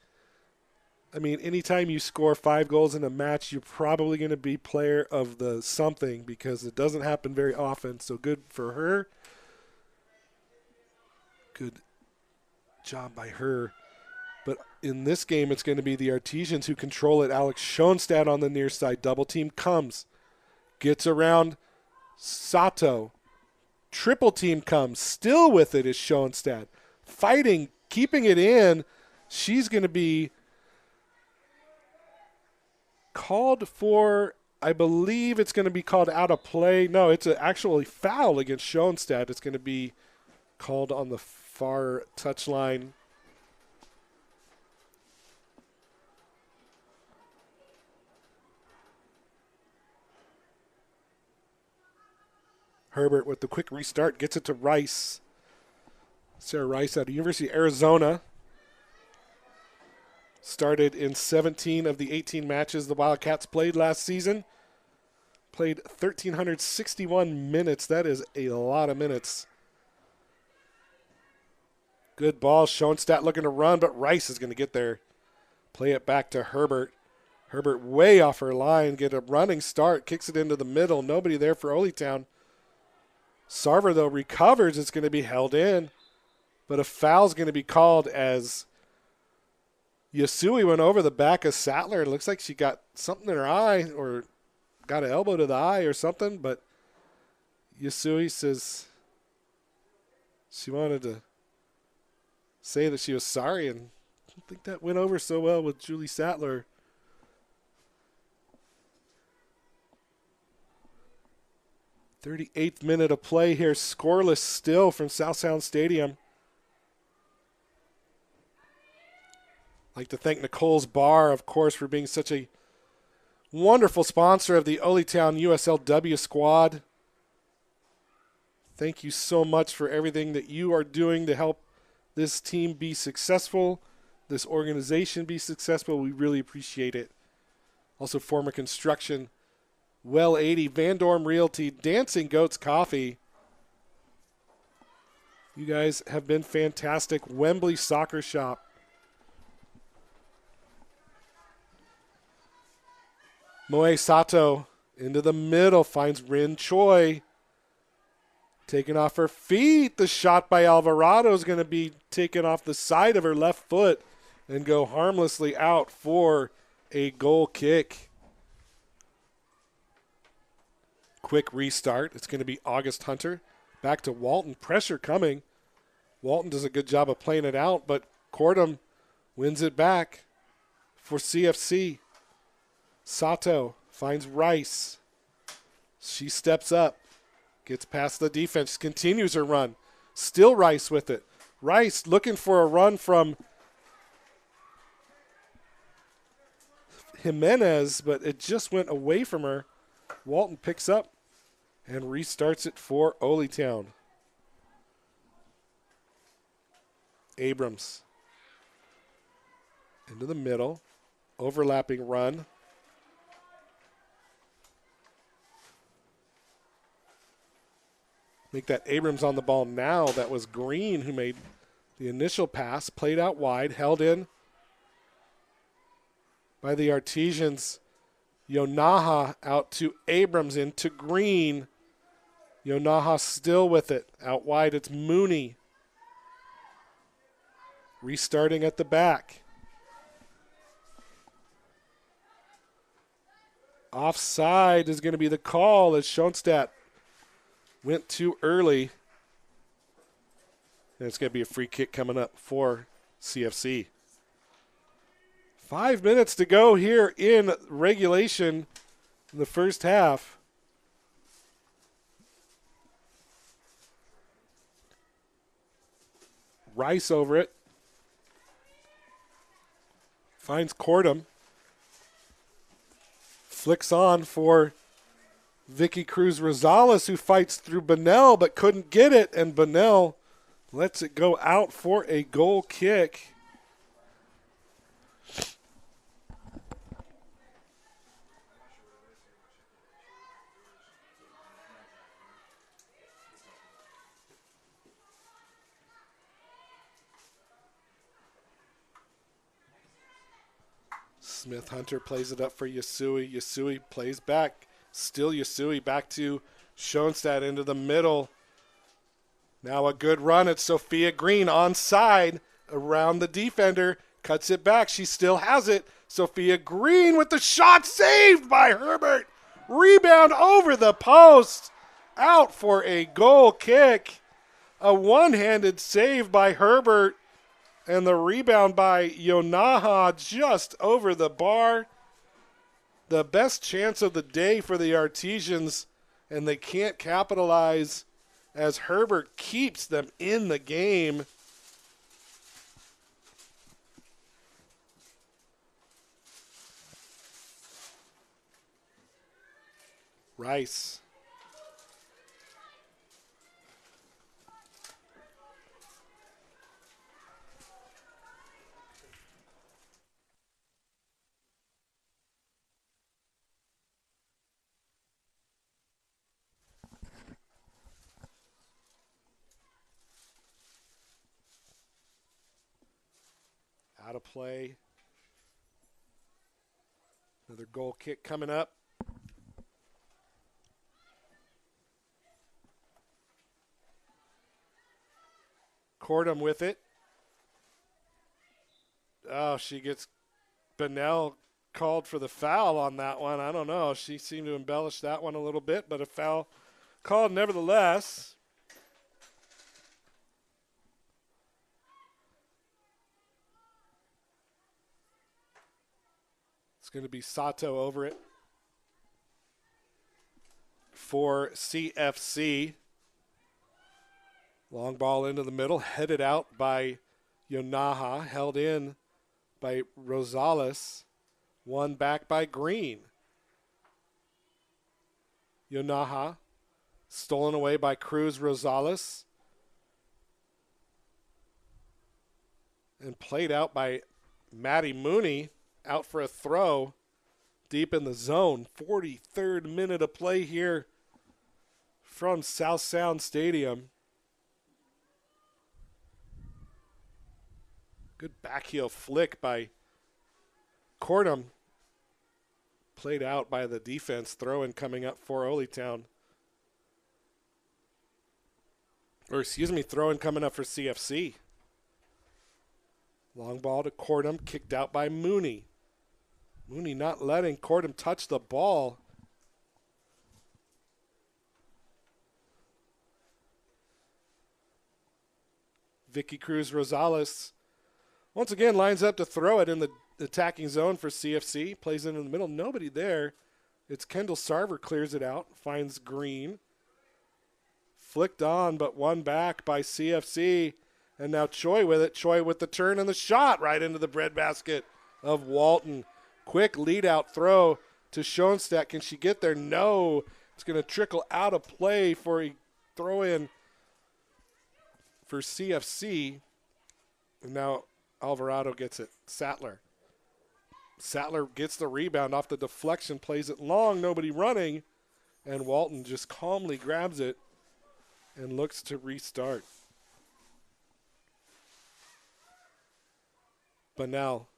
I mean, anytime you score 5 goals in a match, you're probably going to be player of the something because it doesn't happen very often. So good for her. Good job by her. But in this game, it's going to be the Artesians who control it. Alex Schoenstatt on the near side. Double team comes. Gets around Sato. Triple team comes. Still with it is Schoenstatt. Fighting, keeping it in. She's going to be called for, I believe it's going to be called out of play. No, it's actually foul against Schoenstatt. It's going to be called on the far touchline. Herbert with the quick restart gets it to Rice. Sarah Rice out of University of Arizona. Started in 17 of the 18 matches the Wildcats played last season. Played 1,361 minutes. That is a lot of minutes. Good ball. Schoenstatt looking to run, but Rice is going to get there. Play it back to Herbert. Herbert way off her line. Get a running start. Kicks it into the middle. Nobody there for Oletown. Sarver, though, recovers. It's going to be held in. But a foul's going to be called as Yasui went over the back of Sattler. It looks like she got something in her eye or got an elbow to the eye or something. But Yasui says she wanted to say that she was sorry, and I don't think that went over so well with Julie Sattler. 38th minute of play here, scoreless still from South Sound Stadium. I'd like to thank Nicole's Bar, of course, for being such a wonderful sponsor of the Oletown USL W squad. Thank you so much for everything that you are doing to help this team be successful, this organization be successful. We really appreciate it. Also, Former Construction, Well 80, Van Dorm Realty, Dancing Goats Coffee. You guys have been fantastic. Wembley Soccer Shop. Moe Sato into the middle, finds Rin Choi. Taken off her feet. The shot by Alvarado is going to be taken off the side of her left foot and go harmlessly out for a goal kick. Quick restart. It's going to be August Hunter. Back to Walton. Pressure coming. Walton does a good job of playing it out, but Cordham wins it back for CFC. Sato finds Rice. She steps up. Gets past the defense. Continues her run. Still Rice with it. Rice looking for a run from Jimenez, but it just went away from her. Walton picks up and restarts it for Oletown. Abrams into the middle. Overlapping run. Make that Abrams on the ball now. That was Green who made the initial pass. Played out wide. Held in by the Artesians. Yonaha out to Abrams, into Green. Yonaha still with it. Out wide, it's Mooney. Restarting at the back. Offside is going to be the call as Schoenstatt went too early. And it's going to be a free kick coming up for CFC. 5 minutes to go here in regulation in the first half. Rice over it. Finds Cordham. Flicks on for Vicky Cruz Rosales, who fights through Bunnell but couldn't get it, and Bunnell lets it go out for a goal kick. Smith Hunter plays it up for Yasui. Yasui plays back. Still Yasui back to Schoenstatt into the middle. Now a good run at Sophia Green onside around the defender. Cuts it back. She still has it. Sophia Green with the shot, saved by Herbert. Rebound over the post. Out for a goal kick. A one-handed save by Herbert. And the rebound by Yonaha just over the bar. The best chance of the day for the Artesians, and they can't capitalize as Herbert keeps them in the game. Rice. Out of play. Another goal kick coming up. Cordham with it. Oh, she gets Bennell called for the foul on that one. I don't know. She seemed to embellish that one a little bit, but a foul called nevertheless. It's going to be Sato over it for CFC. Long ball into the middle, headed out by Yonaha, held in by Rosales, won back by Green. Yonaha, stolen away by Cruz Rosales, and played out by Maddie Mooney, out for a throw deep in the zone. 43rd minute of play here from South Sound Stadium. Good backheel flick by Cordham. Played out by the defense. Throw-in coming up for Oletown. Throw-in coming up for CFC. Long ball to Cordham, kicked out by Mooney. Mooney not letting Cordham touch the ball. Vicky Cruz Rosales once again lines up to throw it in the attacking zone for CFC. Plays it in the middle. Nobody there. It's Kendall Sarver clears it out. Finds Green. Flicked on, but won back by CFC. And now Choi with it. Choi with the turn and the shot right into the breadbasket of Walton. Quick lead-out throw to Schoenstatt. Can she get there? No. It's going to trickle out of play for a throw-in for CFC. And now Alvarado gets it. Sattler gets the rebound off the deflection, plays it long, nobody running, and Walton just calmly grabs it and looks to restart. Bunnell.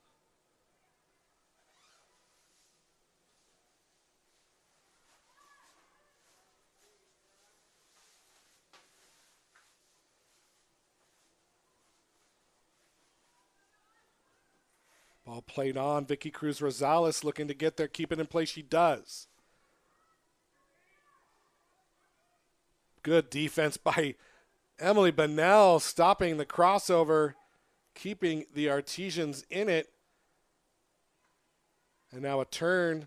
Ball played on. Vicky Cruz Rosales looking to get there, keep it in play. She does. Good defense by Emily Bunnell, stopping the crossover, keeping the Artesians in it. And now a turn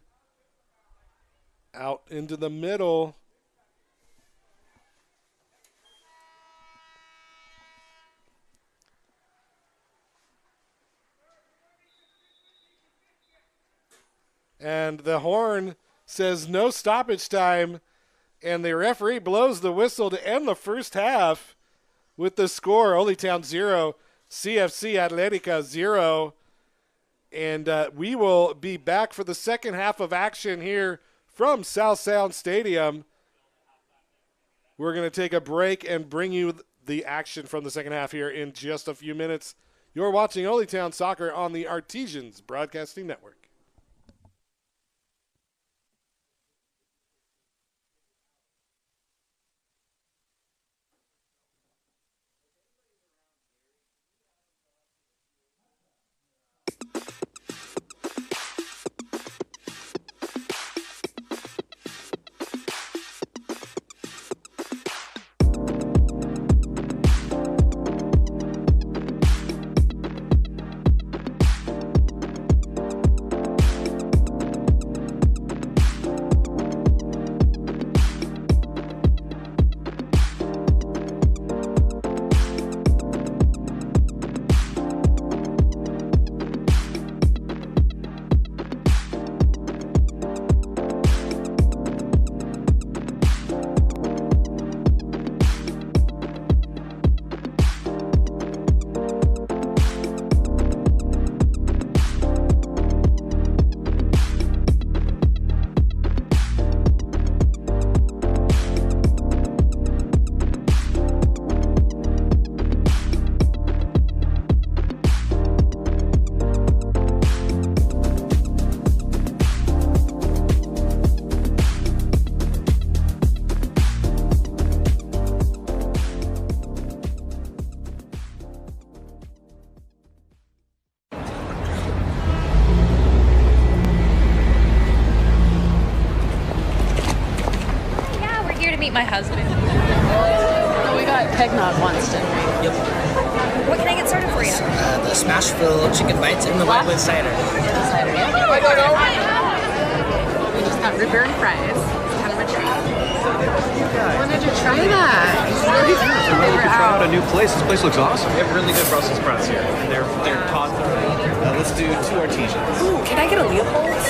out into the middle. And the horn says no stoppage time, and the referee blows the whistle to end the first half with the score, Oletown 0, CFC Atletica 0. And we will be back for the second half of action here from South Sound Stadium. We're going to take a break and bring you the action from the second half here in just a few minutes. You're watching Oletown Soccer on the Artesians Broadcasting Network. My husband. We got Pegnog once, didn't we? Yep. What can I get started for you? The smash filled chicken bites and the whitewood cider. Cider, yeah. We just got root beer and fries. It's kind of a treat. When did you try that? It's really good. We're ready to try out a new place. This place looks awesome. We have really good Brussels sprouts here, and they're taught thoroughly. Let's do 2 Artesians. Ooh, can I get a Leopold's?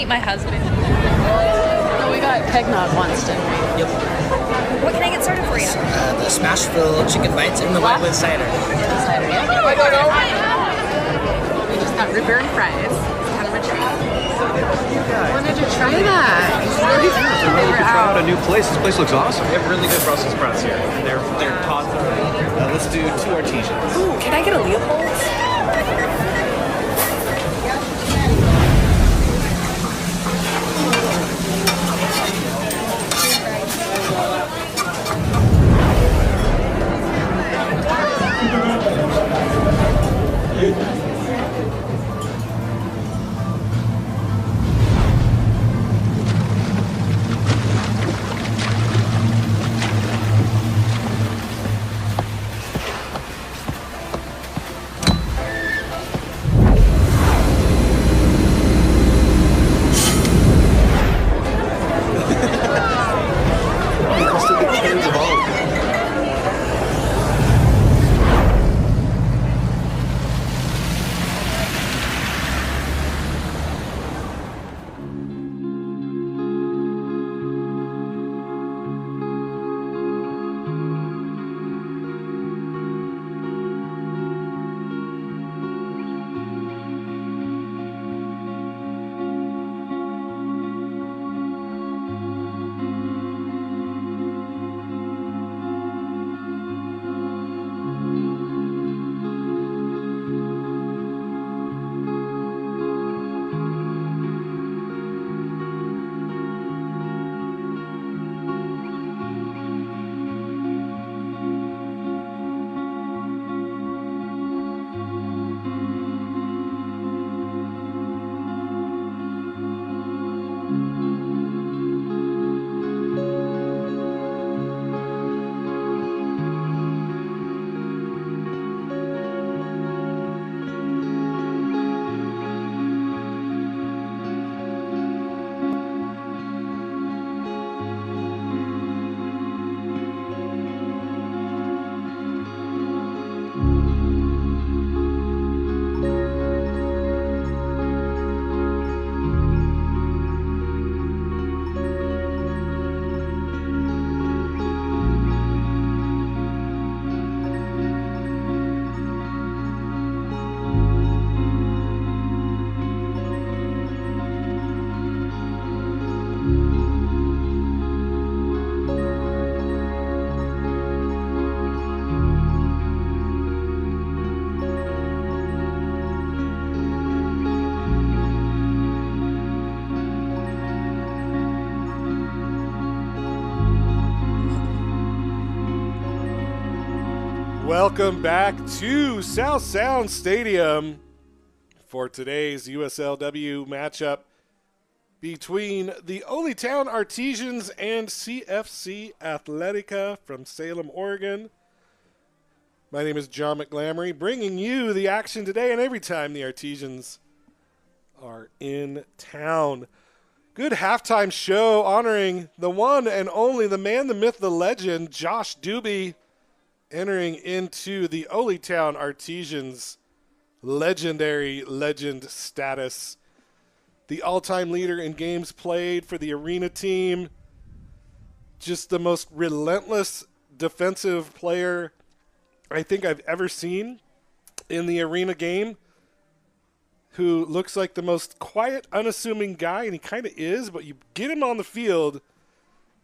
meet my husband. Oh, we got Pegnog once, didn't we? Yep. What can I get started for you? The smash fill chicken bites and the white with cider. Cider, yeah. We just got root beer and fries. It's kind of a treat. I wanted to try that. Try out a new place. This place looks awesome. We have really good Brussels sprouts here, and they're taught thoroughly. Let's do 2 Artesians. Ooh, can I get a Leopold's? Welcome back to South Sound Stadium for today's USL W matchup between the Ole Town Artesians and CFC Atletica from Salem, Oregon. My name is John McGlamory, bringing you the action today and every time the Artesians are in town. Good halftime show honoring the one and only, the man, the myth, the legend, Josh Doobie, entering into the Ole Town Artesians legendary legend status. The all-time leader in games played for the arena team. Just the most relentless defensive player I think I've ever seen in the arena game, who looks like the most quiet, unassuming guy, and he kind of is, but you get him on the field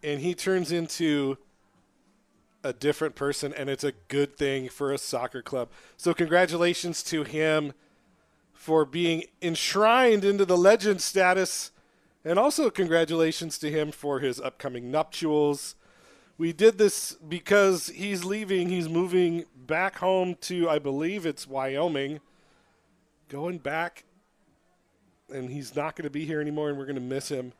and he turns into a different person, and it's a good thing for a soccer club. So congratulations to him for being enshrined into the legend status, and also congratulations to him for his upcoming nuptials. We did this because he's leaving. He's moving back home to, I believe it's Wyoming, going back, and he's not going to be here anymore, and we're going to miss him.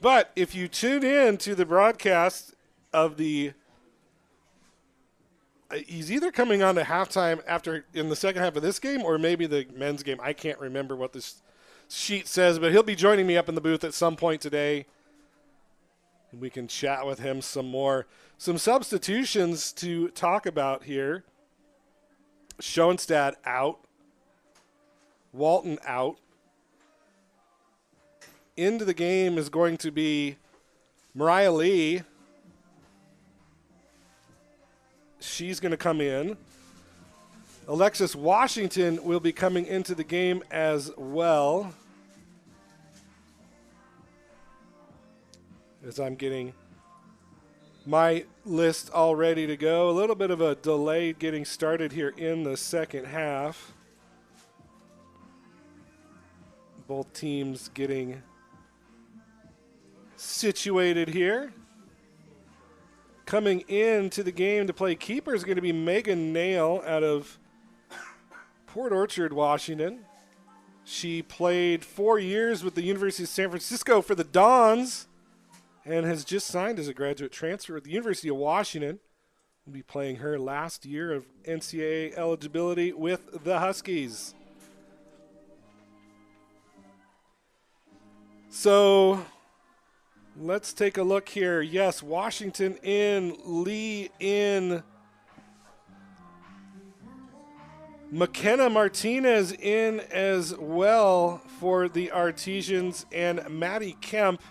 But if you tune in to the broadcast of the he's either coming on to halftime after in the second half of this game or maybe the men's game. I can't remember what this sheet says, but he'll be joining me up in the booth at some point today. We can chat with him some more. Some substitutions to talk about here. Schoenstatt out. Walton out. into the game is going to be Mariah Lee. She's going to come in. Alexis Washington will be coming into the game as well. As I'm getting my list all ready to go. A little bit of a delay getting started here in the second half. Both teams getting situated here. Coming into the game to play keeper is going to be Megan Nail out of Port Orchard, Washington. She played 4 years with the University of San Francisco for the Dons and has just signed as a graduate transfer at the University of Washington. Will be playing her last year of NCAA eligibility with the Huskies. So let's take a look here. Yes, Washington in, Lee in, McKenna Martinez in as well for the Artesians, and Maddie Kemp,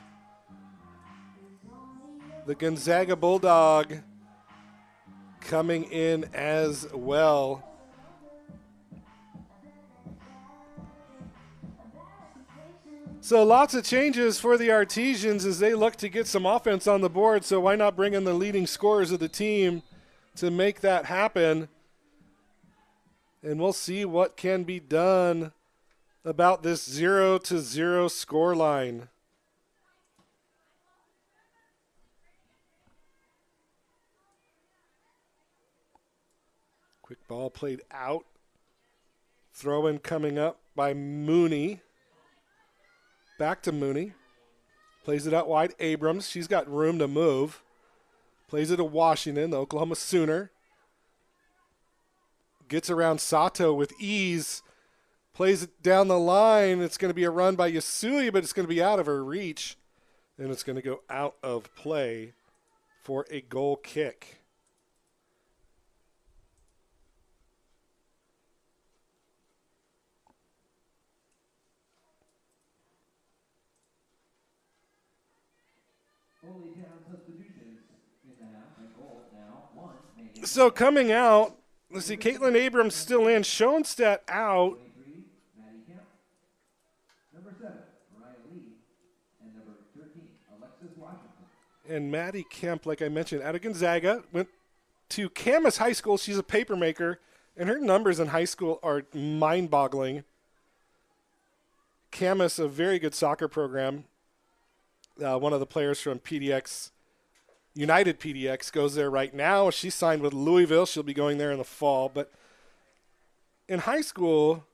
the Gonzaga Bulldog, coming in as well. So lots of changes for the Artesians as they look to get some offense on the board, so why not bring in the leading scorers of the team to make that happen? And we'll see what can be done about this 0-0 score line. Quick ball played out. Throw in coming up by Mooney. Back to Mooney. Plays it out wide. Abrams. She's got room to move. Plays it to Washington, the Oklahoma Sooner. Gets around Sato with ease. Plays it down the line. It's going to be a run by Yasui, but it's going to be out of her reach. And it's going to go out of play for a goal kick. So coming out, let's see, Caitlin Abrams still in. Schoenstatt out. And Maddie Kemp, like I mentioned, out of Gonzaga, went to Camas High School. She's a paper maker, and her numbers in high school are mind-boggling. Camas, a very good soccer program. One of the players from PDX, United PDX, goes there right now. She signed with Louisville. She'll be going there in the fall. But in high school,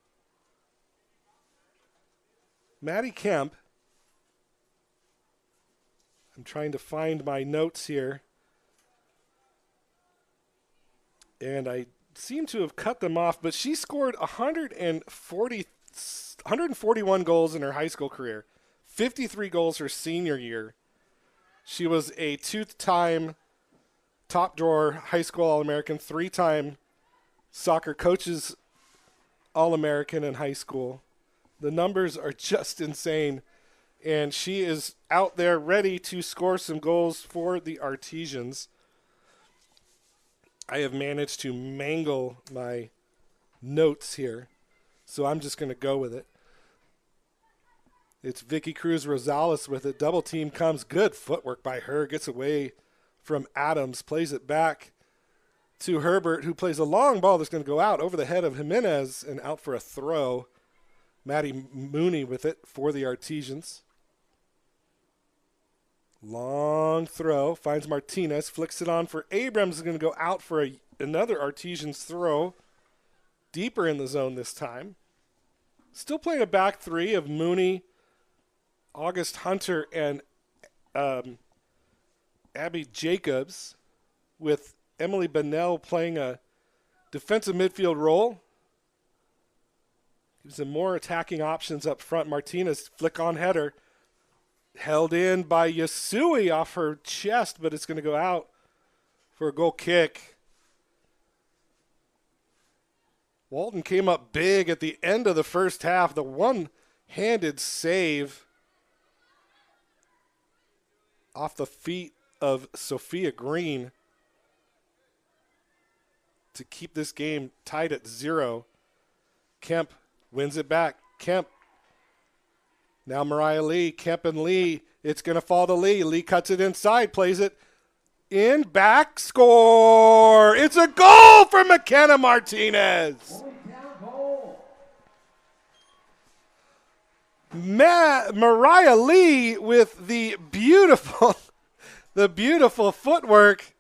Maddie Kemp, I'm trying to find my notes here, and I seem to have cut them off, but she scored 141 goals in her high school career, 53 goals her senior year. She was a two-time top drawer high school All-American, three-time soccer coaches All-American in high school. The numbers are just insane, and she is out there ready to score some goals for the Artesians. I have managed to mangle my notes here, so I'm just going to go with it. It's Vicky Cruz Rosales with it. Double team comes. Good footwork by her. Gets away from Adams. Plays it back to Herbert, who plays a long ball that's going to go out over the head of Jimenez and out for a throw. Maddie Mooney with it for the Artesians. Long throw. Finds Martinez. Flicks it on for Abrams. Is going to go out for another Artesians throw. Deeper in the zone this time. Still playing a back three of Mooney, August Hunter, and Abby Jacobs, with Emily Bennell playing a defensive midfield role. Gives them more attacking options up front. Martinez, flick-on header. Held in by Yasui off her chest, but it's going to go out for a goal kick. Walton came up big at the end of the first half. The one-handed save off the feet of Sophia Green to keep this game tied at 0. Kemp wins it back. Kemp. Now Mariah Lee. Kemp and Lee. It's going to fall to Lee. Lee cuts it inside, plays it in, back, score. It's a goal for McKenna Martinez. Mariah Lee with the beautiful footwork,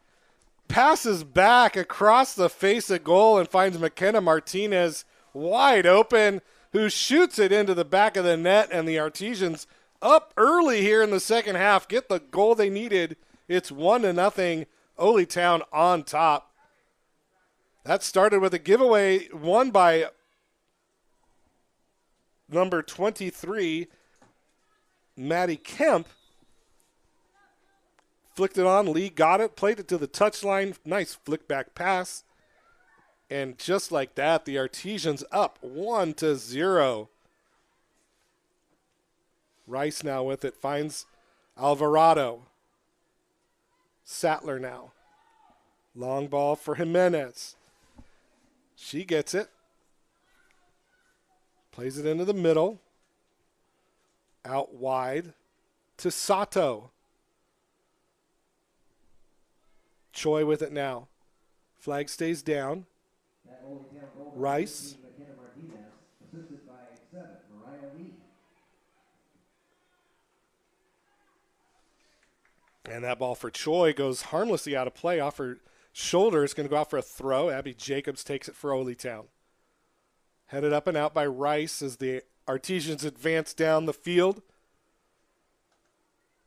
passes back across the face of goal and finds McKenna Martinez wide open, who shoots it into the back of the net, and the Artesians up early here in the second half get the goal they needed. It's 1-0, Ole Town on top. That started with a giveaway won by number 23, Maddie Kemp. Flicked it on, Lee got it, played it to the touchline. Nice flick back pass. And just like that, the Artesians up 1-0. Rice now with it, finds Alvarado. Sattler now. Long ball for Jimenez. She gets it. Plays it into the middle. Out wide to Sato. Choi with it now. Flag stays down. Rice. And that ball for Choi goes harmlessly out of play off her shoulder. It's going to go out for a throw. Abby Jacobs takes it for Ole Town. Headed up and out by Rice as the Artesians advance down the field.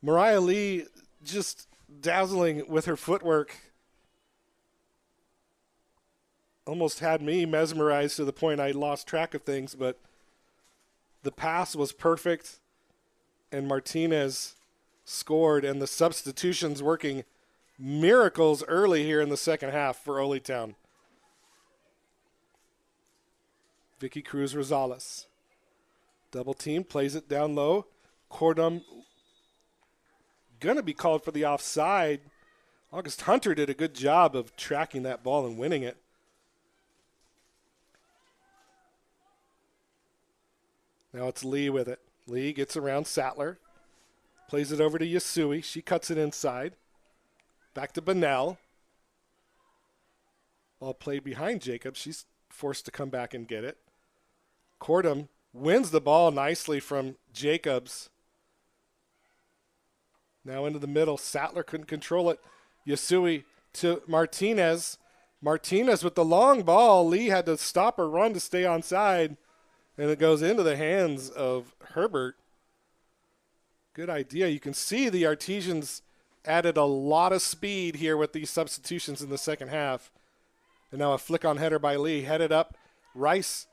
Mariah Lee just dazzling with her footwork. Almost had me mesmerized to the point I lost track of things, but the pass was perfect, and Martinez scored, and the substitutions working miracles early here in the second half for Ole Town. Vicky Cruz Rosales. Double team, plays it down low. Cordum going to be called for the offside. August Hunter did a good job of tracking that ball and winning it. Now it's Lee with it. Lee gets around Sattler. Plays it over to Yasui. She cuts it inside. Back to Bunnell. Ball played behind Jacobs. She's forced to come back and get it. Cordum wins the ball nicely from Jacobs. Now into the middle. Sattler couldn't control it. Yasui to Martinez. Martinez with the long ball. Lee had to stop her run to stay onside. And it goes into the hands of Herbert. Good idea. You can see the Artesians added a lot of speed here with these substitutions in the second half. And now a flick on header by Lee. Headed up. Rice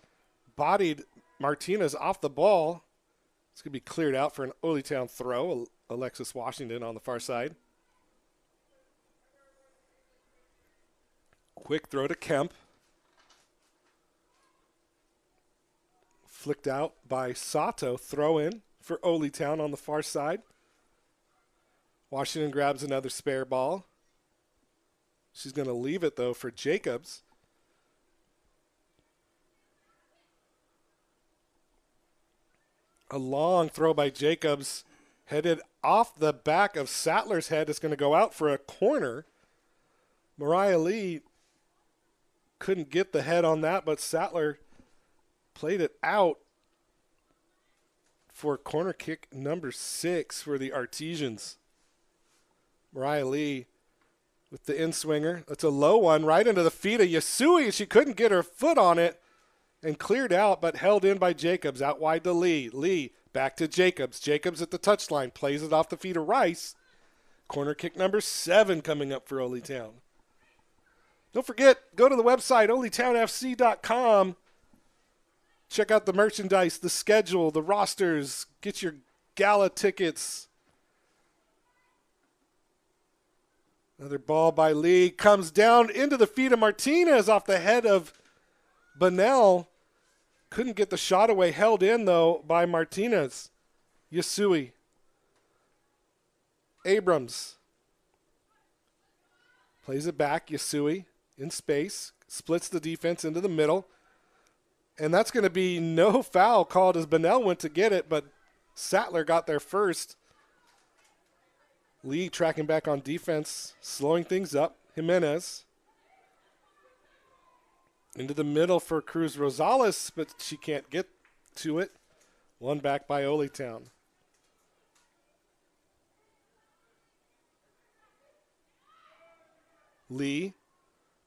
bodied Martinez off the ball. It's going to be cleared out for an Ole Town throw. Alexis Washington on the far side. Quick throw to Kemp. Flicked out by Sato. Throw in for Ole Town on the far side. Washington grabs another spare ball. She's going to leave it, though, for Jacobs. A long throw by Jacobs. Headed off the back of Sattler's head. It's going to go out for a corner. Mariah Lee couldn't get the head on that, but Sattler played it out for corner kick number 6 for the Artesians. Mariah Lee with the in-swinger. That's a low one right into the feet of Yasui. She couldn't get her foot on it and cleared out, but held in by Jacobs. Out wide to Lee. Lee back to Jacobs. Jacobs at the touchline. Plays it off the feet of Rice. Corner kick number 7 coming up for Ole Town. Don't forget, go to the website, oletownfc.com. Check out the merchandise, the schedule, the rosters. Get your gala tickets. Another ball by Lee. Comes down into the feet of Martinez off the head of Bunnell. Couldn't get the shot away. Held in, though, by Martinez. Yasui. Abrams plays it back. Yasui in space, splits the defense into the middle. And that's going to be no foul called as Bunnell went to get it, but Sattler got there first. Lee tracking back on defense, slowing things up. Jimenez into the middle for Cruz Rosales, but she can't get to it. One back by Oletown. Lee,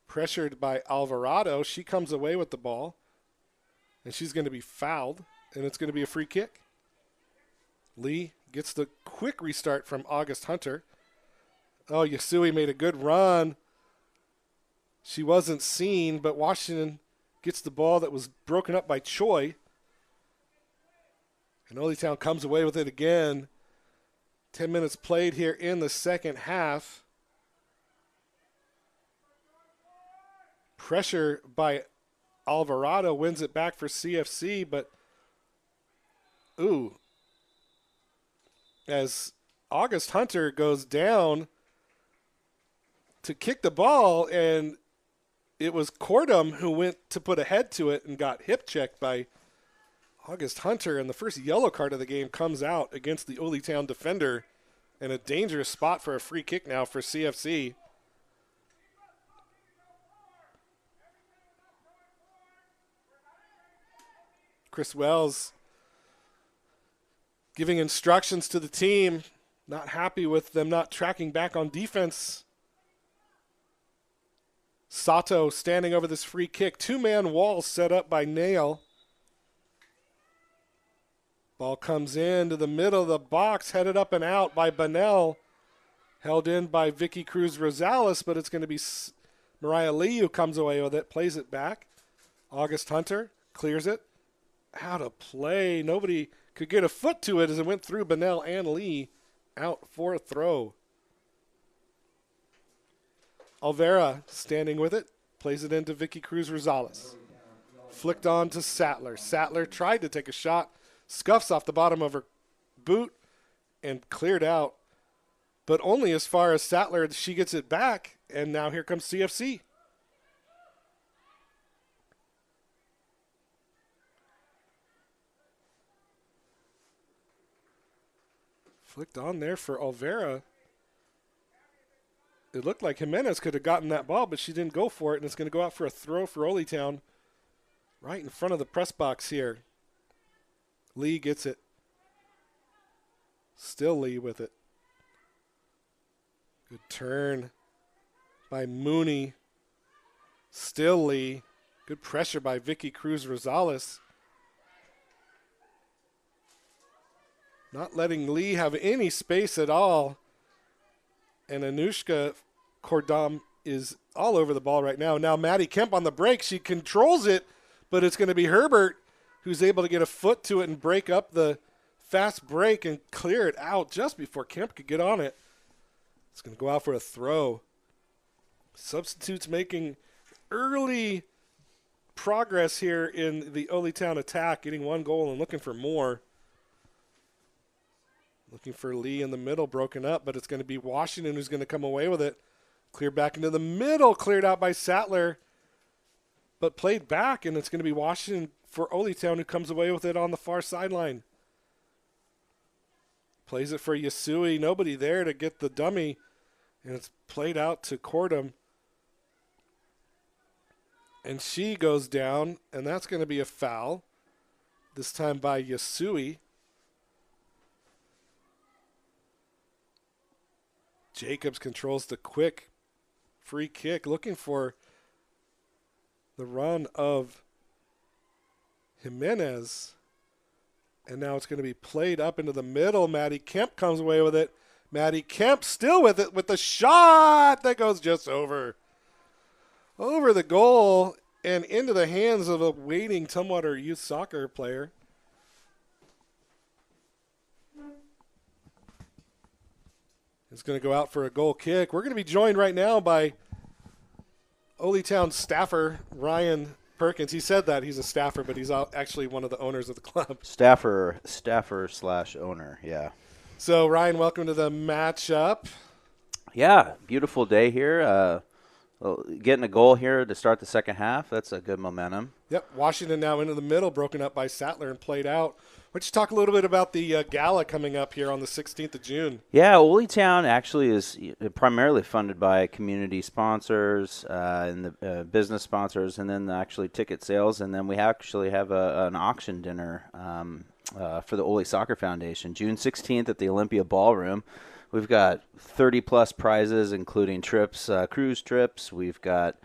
pressured by Alvarado. She comes away with the ball, and she's going to be fouled, and it's going to be a free kick. Lee gets the quick restart from August Hunter. Oh, Yasui made a good run. She wasn't seen, but Washington gets the ball that was broken up by Choi. And Oletown comes away with it again. 10 minutes played here in the second half. Pressure by Alvarado wins it back for CFC, but as August Hunter goes down to kick the ball, and it was Cordum who went to put a head to it and got hip checked by August Hunter, and the first yellow card of the game comes out against the Oletown defender, and a dangerous spot for a free kick now for CFC. Chris Wells giving instructions to the team, not happy with them not tracking back on defense. Sato standing over this free kick. Two-man wall set up by Nail. Ball comes into the middle of the box, headed up and out by Bunnell. Held in by Vicky Cruz Rosales, but it's going to be Mariah Lee who comes away with it, plays it back. August Hunter clears it. Out of play. Nobody could get a foot to it as it went through Bunnell and Lee. Out for a throw. Alvera standing with it. Plays it into Vicky Cruz Rosales. Flicked on to Sattler. Sattler tried to take a shot. Scuffs off the bottom of her boot and cleared out. But only as far as Sattler. She gets it back. And now here comes CFC. Flicked on there for Alvera. It looked like Jimenez could have gotten that ball, but she didn't go for it, and it's going to go out for a throw for Oletown right in front of the press box here. Lee gets it. Still Lee with it. Good turn by Mooney. Still Lee. Good pressure by Vicky Cruz Rosales. Not letting Lee have any space at all. And Anushka Cordam is all over the ball right now. Now Maddie Kemp on the break. She controls it, but it's going to be Herbert who's able to get a foot to it and break up the fast break and clear it out just before Kemp could get on it. It's going to go out for a throw. Substitutes making early progress here in the Oletown attack, getting one goal and looking for more. Looking for Lee in the middle, broken up, but it's going to be Washington who's going to come away with it. Clear back into the middle, cleared out by Sattler, but played back, and it's going to be Washington for Oletown who comes away with it on the far sideline. Plays it for Yasui, nobody there to get the dummy, and it's played out to Cordum. And she goes down, and that's going to be a foul, this time by Yasui. Jacobs controls the quick free kick, looking for the run of Jimenez. And now it's going to be played up into the middle. Maddie Kemp comes away with it. Maddie Kemp still with it with the shot that goes just over the goal and into the hands of a waiting Tumwater youth soccer player. It's going to go out for a goal kick. We're going to be joined right now by Oletown staffer Ryan Perkins. He said that he's a staffer, but he's actually one of the owners of the club. Staffer /owner, yeah. So, Ryan, welcome to the matchup. Yeah, beautiful day here. Getting a goal here to start the second half. That's a good momentum. Yep, Washington now into the middle, broken up by Sattler and played out. Why don't you talk a little bit about the gala coming up here on the 16th of June? Yeah, Ole Town actually is primarily funded by community sponsors and the business sponsors, and then actually ticket sales. And then we actually have an auction dinner for the Ole Soccer Foundation, June 16th at the Olympia Ballroom. We've got 30-plus prizes, including trips, cruise trips. We've got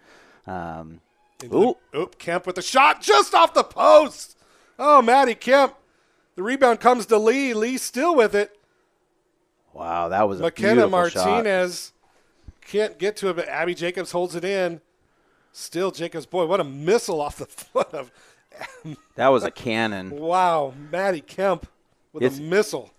Kemp with the shot just off the post. Oh, Maddie Kemp. The rebound comes to Lee. Lee still with it. Wow, that was a McKenna beautiful Martinez can't get to it, but Abby Jacobs holds it in. Still Jacobs. Boy, what a missile off the foot of. That was a cannon. Wow, Maddie Kemp with a missile.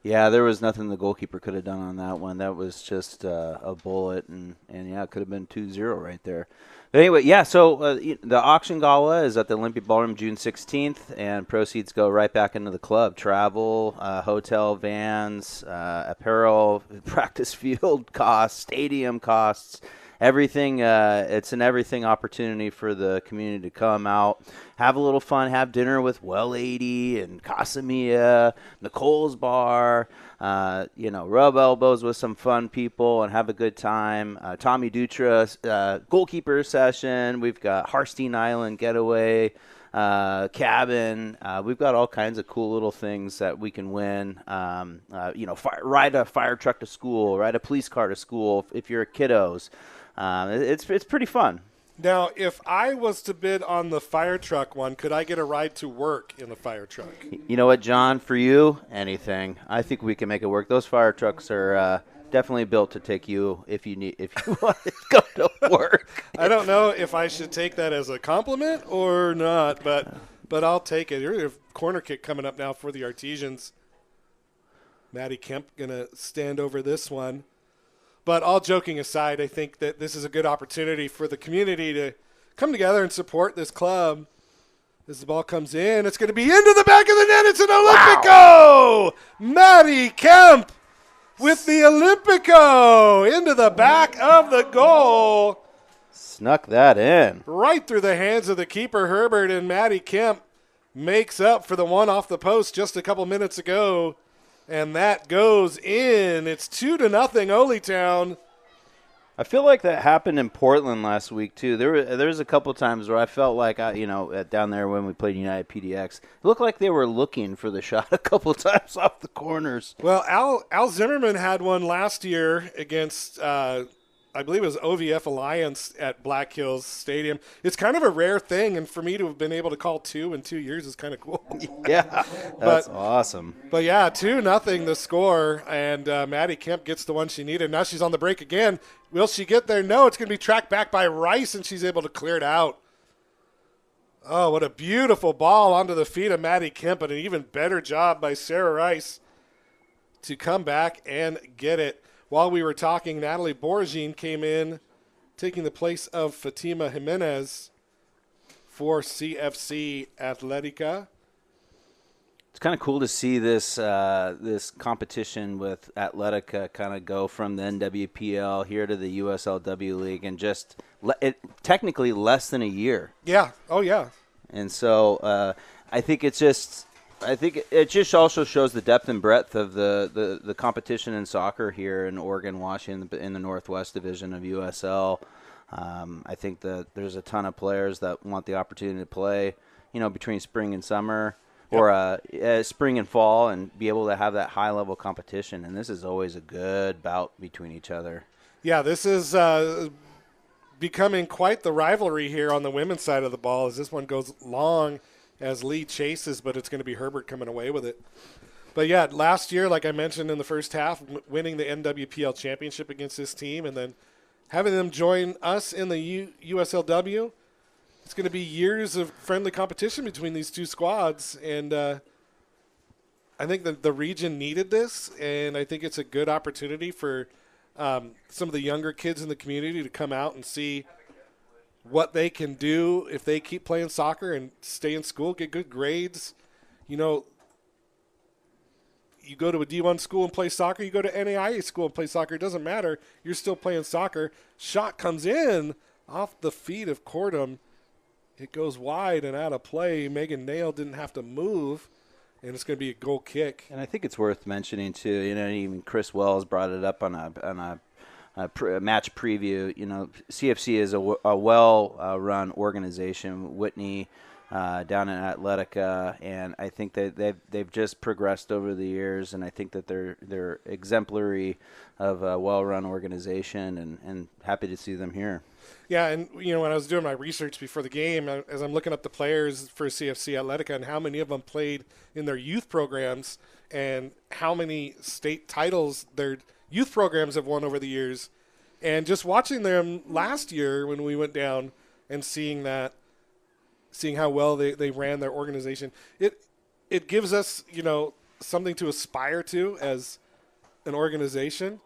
Yeah, there was nothing the goalkeeper could have done on that one. That was just a bullet, and yeah, it could have been 2-0 right there. But anyway, yeah, so the auction gala is at the Olympia Ballroom June 16th, and proceeds go right back into the club. Travel, hotel, vans, apparel, practice field costs, stadium costs, everything. It's an everything opportunity for the community to come out, have a little fun, have dinner with Well 80 and Casamia, Nicole's Bar, rub elbows with some fun people and have a good time. Tommy Dutra's goalkeeper session. We've got Harstein Island getaway, cabin. We've got all kinds of cool little things that we can win. Ride a fire truck to school, ride a police car to school if you're kiddos. It's pretty fun. Now, if I was to bid on the fire truck one, could I get a ride to work in the fire truck? You know what, John? For you, anything. I think we can make it work. Those fire trucks are definitely built to take you if you want to go to work. I don't know if I should take that as a compliment or not, but I'll take it. Here's a corner kick coming up now for the Artesians. Maddie Kemp going to stand over this one. But all joking aside, I think that this is a good opportunity for the community to come together and support this club. As the ball comes in, it's going to be into the back of the net. It's an Olympico! Wow. Maddie Kemp with the Olympico into the back of the goal. Snuck that in. Right through the hands of the keeper, Herbert, and Maddie Kemp makes up for the one off the post just a couple minutes ago. And that goes in. It's 2-0 Ole Town. I feel like that happened in Portland last week too. There was a couple times where I felt like down there when we played United PDX, it looked like they were looking for the shot a couple times off the corners. Well, Al Zimmerman had one last year against I believe it was OVF Alliance at Black Hills Stadium. It's kind of a rare thing, and for me to have been able to call 2 in 2 years is kind of cool. Yeah, that's awesome. But yeah, 2-0 the score, and Maddie Kemp gets the one she needed. Now she's on the break again. Will she get there? No, it's going to be tracked back by Rice, and she's able to clear it out. Oh, what a beautiful ball onto the feet of Maddie Kemp, and an even better job by Sarah Rice to come back and get it. While we were talking, Natalie Borgine came in, taking the place of Fatima Jimenez for CFC Atletica. It's kind of cool to see this competition with Atletica kind of go from the NWPL here to the USL W League in just technically less than a year. Yeah. Oh, yeah. And so I think it just also shows the depth and breadth of the competition in soccer here in Oregon, Washington, in the Northwest Division of USL. I think that there's a ton of players that want the opportunity to play, between spring and summer, or spring and fall, and be able to have that high-level competition. And this is always a good bout between each other. Yeah, this is becoming quite the rivalry here on the women's side of the ball as this one goes long as Lee chases, but it's going to be Herbert coming away with it. But, yeah, last year, like I mentioned in the first half, winning the NWPL championship against this team and then having them join us in the USLW, it's going to be years of friendly competition between these two squads. And I think that the region needed this, and I think it's a good opportunity for some of the younger kids in the community to come out and see what they can do if they keep playing soccer and stay in school, get good grades. you go to a D1 school and play soccer, you go to NAIA school and play soccer, it doesn't matter. You're still playing soccer. Shot comes in off the feet of Cordum. It goes wide and out of play. Megan Nail didn't have to move, and it's going to be a goal kick. And I think it's worth mentioning too. Even Chris Wells brought it up on a match preview. CFC is a well-run organization. Whitney down in Atletica, and I think that they've just progressed over the years, and I think that they're exemplary of a well-run organization, and happy to see them here. Yeah, and when I was doing my research before the game, as I'm looking up the players for CFC Atletica and how many of them played in their youth programs and how many state titles their youth programs have won over the years, and just watching them last year when we went down and seeing how well they ran their organization, it gives us something to aspire to as an organization.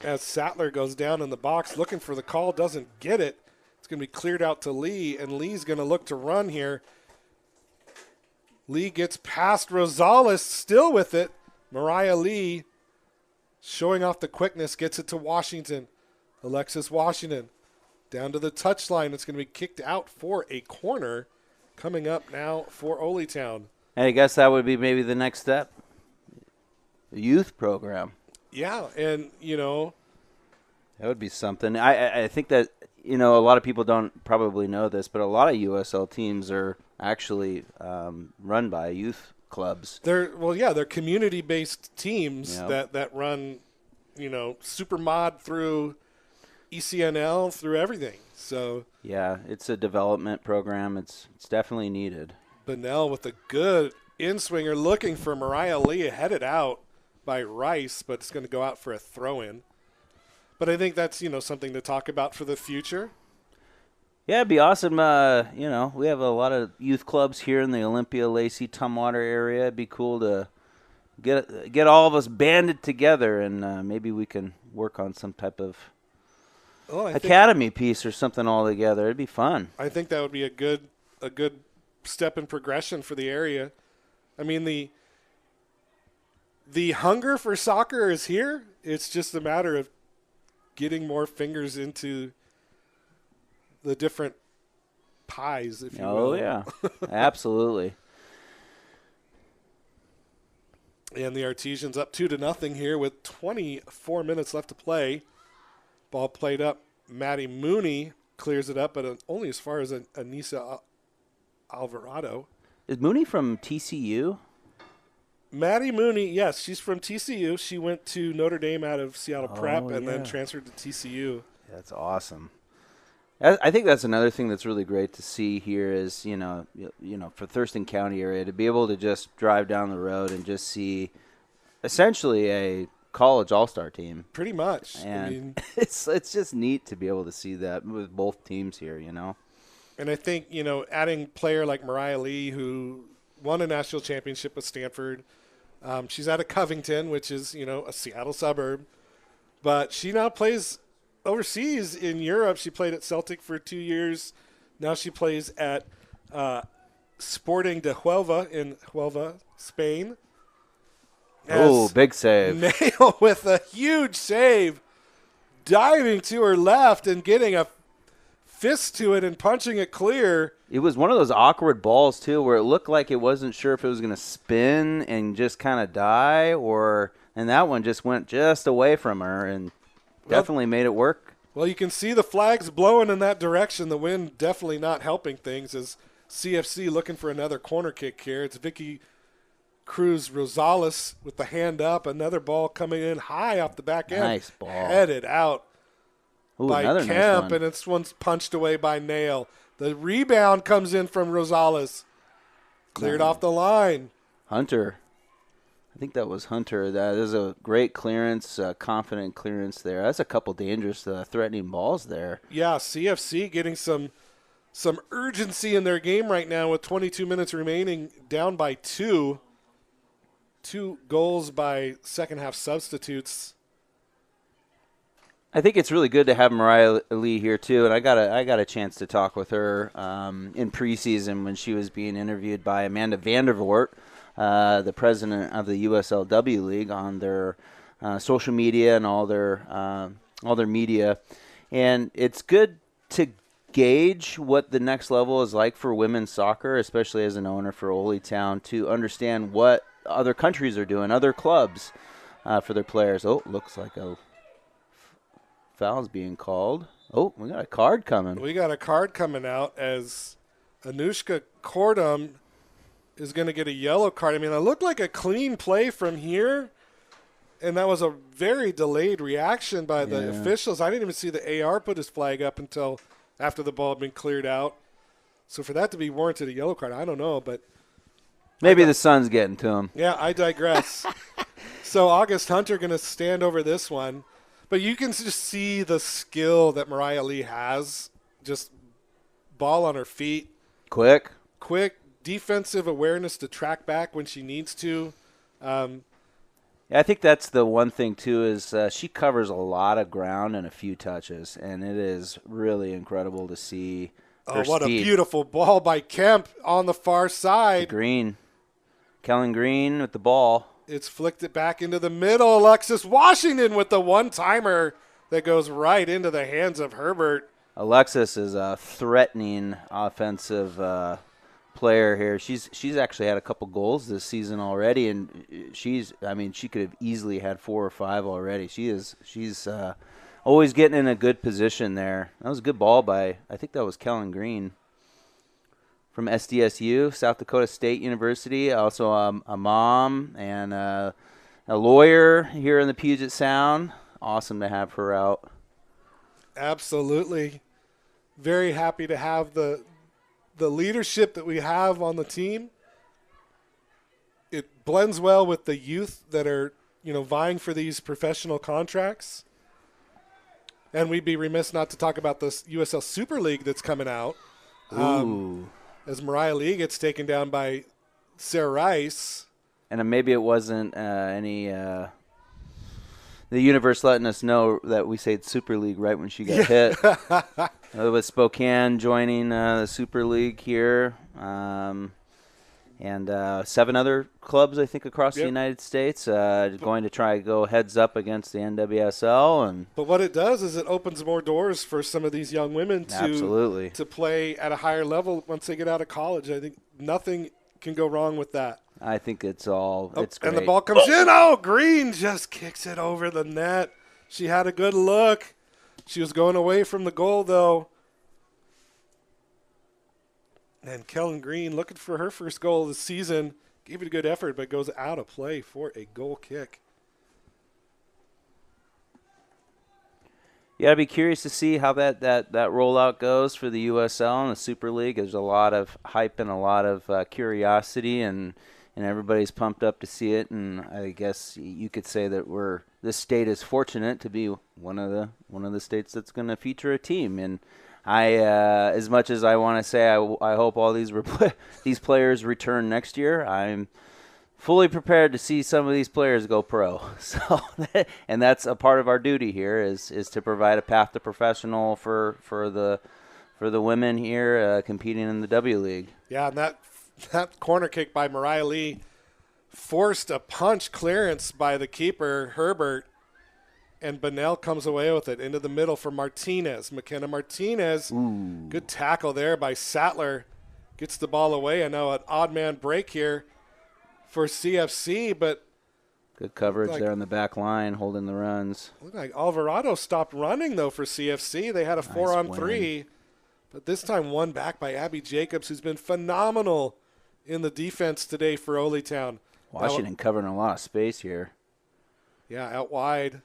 As Sattler goes down in the box looking for the call, doesn't get it. It's going to be cleared out to Lee, and Lee's going to look to run here. Lee gets past Rosales, still with it. Mariah Lee showing off the quickness, gets it to Washington. Alexis Washington down to the touchline. It's going to be kicked out for a corner coming up now for Ole Town. And I guess that would be maybe the next step. The youth program. Yeah, and, that would be something. I think that, a lot of people don't probably know this, but a lot of USL teams are actually run by youth clubs. They're community-based teams that run, super mod through ECNL, through everything. So yeah, it's a development program. It's definitely needed. Bonnell with a good in-swinger looking for Mariah Lee, headed out by Rice, but it's going to go out for a throw-in. But I think that's, something to talk about for the future. Yeah, it'd be awesome. We have a lot of youth clubs here in the Olympia, Lacey, Tumwater area. It'd be cool to get all of us banded together, and maybe we can work on some type of academy piece or something all together. It'd be fun. I think that would be a good step in progression for the area. I mean, the hunger for soccer is here. It's just a matter of getting more fingers into the different pies, if you will. Oh, yeah. Absolutely. And the Artesians up 2-0 here with 24 minutes left to play. Ball played up. Maddie Mooney clears it up, but only as far as Anissa Alvarado. Is Mooney from TCU? Maddie Mooney, yes, she's from TCU. She went to Notre Dame out of Seattle Prep and then transferred to TCU. That's awesome. I think that's another thing that's really great to see here is, for Thurston County area, to be able to just drive down the road and just see essentially a college all-star team. Pretty much. And it's just neat to be able to see that with both teams here, And I think, adding a player like Mariah Lee, who won a national championship with Stanford. She's out of Covington, which is, a Seattle suburb. But she now plays overseas in Europe. She played at Celtic for 2 years. Now she plays at Sporting de Huelva in Huelva, Spain. Oh, big save. Nail with a huge save, diving to her left and getting a fist to it and punching it clear. It was one of those awkward balls, too, where it looked like it wasn't sure if it was going to spin and just kind of die, and that one just went just away from her and definitely made it work. Well, you can see the flags blowing in that direction. The wind definitely not helping things as CFC looking for another corner kick here. It's Vicky Cruz Rosales with the hand up. Another ball coming in high off the back end. Nice ball. Headed out by Kemp, nice and this one's punched away by Nail. The rebound comes in from Rosales. Cleared off the line. Hunter. I think that was Hunter. That is a great clearance, confident clearance there. That's a couple dangerous, threatening balls there. Yeah, CFC getting some urgency in their game right now with 22 minutes remaining, down by 2. 2 goals by second-half substitutes. I think it's really good to have Mariah Lee here too, and I got a chance to talk with her in preseason when she was being interviewed by Amanda Vandervoort the president of the USLW League, on their social media and all their media. And it's good to gauge what the next level is like for women's soccer, especially as an owner for Ole Town, to understand what other countries are doing, other clubs, for their players. Oh, looks like a foul's being called. Oh, we got a card coming. We got a card coming out as Anushka Kordum is going to get a yellow card. I mean, it looked like a clean play from here, and that was a very delayed reaction by the officials. I didn't even see the AR put his flag up until after the ball had been cleared out. So for that to be warranted a yellow card, I don't know, but maybe the sun's getting to him. Yeah, I digress. So August Hunter going to stand over this one. But you can just see the skill that Mariah Lee has. Just ball on her feet. Quick, defensive awareness to track back when she needs to. I think that's the one thing, too, is she covers a lot of ground in a few touches, and it is really incredible to see her what speed. A beautiful ball by Kemp on the far side. Green. Kellen Green with the ball. It's flicked it back into the middle. Alexis Washington with the one-timer that goes right into the hands of Herbert. Alexis is a threatening offensive player here. She's actually had a couple goals this season already, and she could have easily had 4 or 5 already. She's always getting in a good position there. That was a good ball by, I think that was Kellen Green from SDSU, South Dakota State University, also a mom and a lawyer here in the Puget Sound. Awesome to have her out. Absolutely. Very happy to have the leadership that we have on the team. It blends well with the youth that are, vying for these professional contracts. And we'd be remiss not to talk about this USL Super League that's coming out. As Mariah Lee gets taken down by Sarah Rice. And maybe it wasn't the universe letting us know that we said Super League right when she got hit. With Spokane joining the Super League here. And 7 other clubs, I think, across the United States going to try to go heads up against the NWSL. But what it does is it opens more doors for some of these young women to play at a higher level once they get out of college. I think nothing can go wrong with that. I think it's great. And the ball comes in. Oh, Green just kicks it over the net. She had a good look. She was going away from the goal, though. And Kellen Green, looking for her first goal of the season, gave it a good effort, but goes out of play for a goal kick. Yeah, I'd be curious to see how that rollout goes for the USL and the Super League. There's a lot of hype and a lot of curiosity, and everybody's pumped up to see it. And I guess you could say that this state is fortunate to be one of the states that's going to feature a team. And I, as much as I want to say I hope all these players return next year, I'm fully prepared to see some of these players go pro. So, and that's a part of our duty here is to provide a path to professional for the women here competing in the W League. Yeah, and that corner kick by Mariah Lee forced a punch clearance by the keeper Herbert. And Bunnell comes away with it into the middle for Martinez. McKenna Martinez, good tackle there by Sattler. Gets the ball away. I know an odd man break here for CFC, but good coverage there on the back line, holding the runs. Looked like Alvarado stopped running, though, for CFC. They had a 4-on-3, but this time won back by Abby Jacobs, who's been phenomenal in the defense today for Ole Town. Washington covering a lot of space here. Yeah, out wide.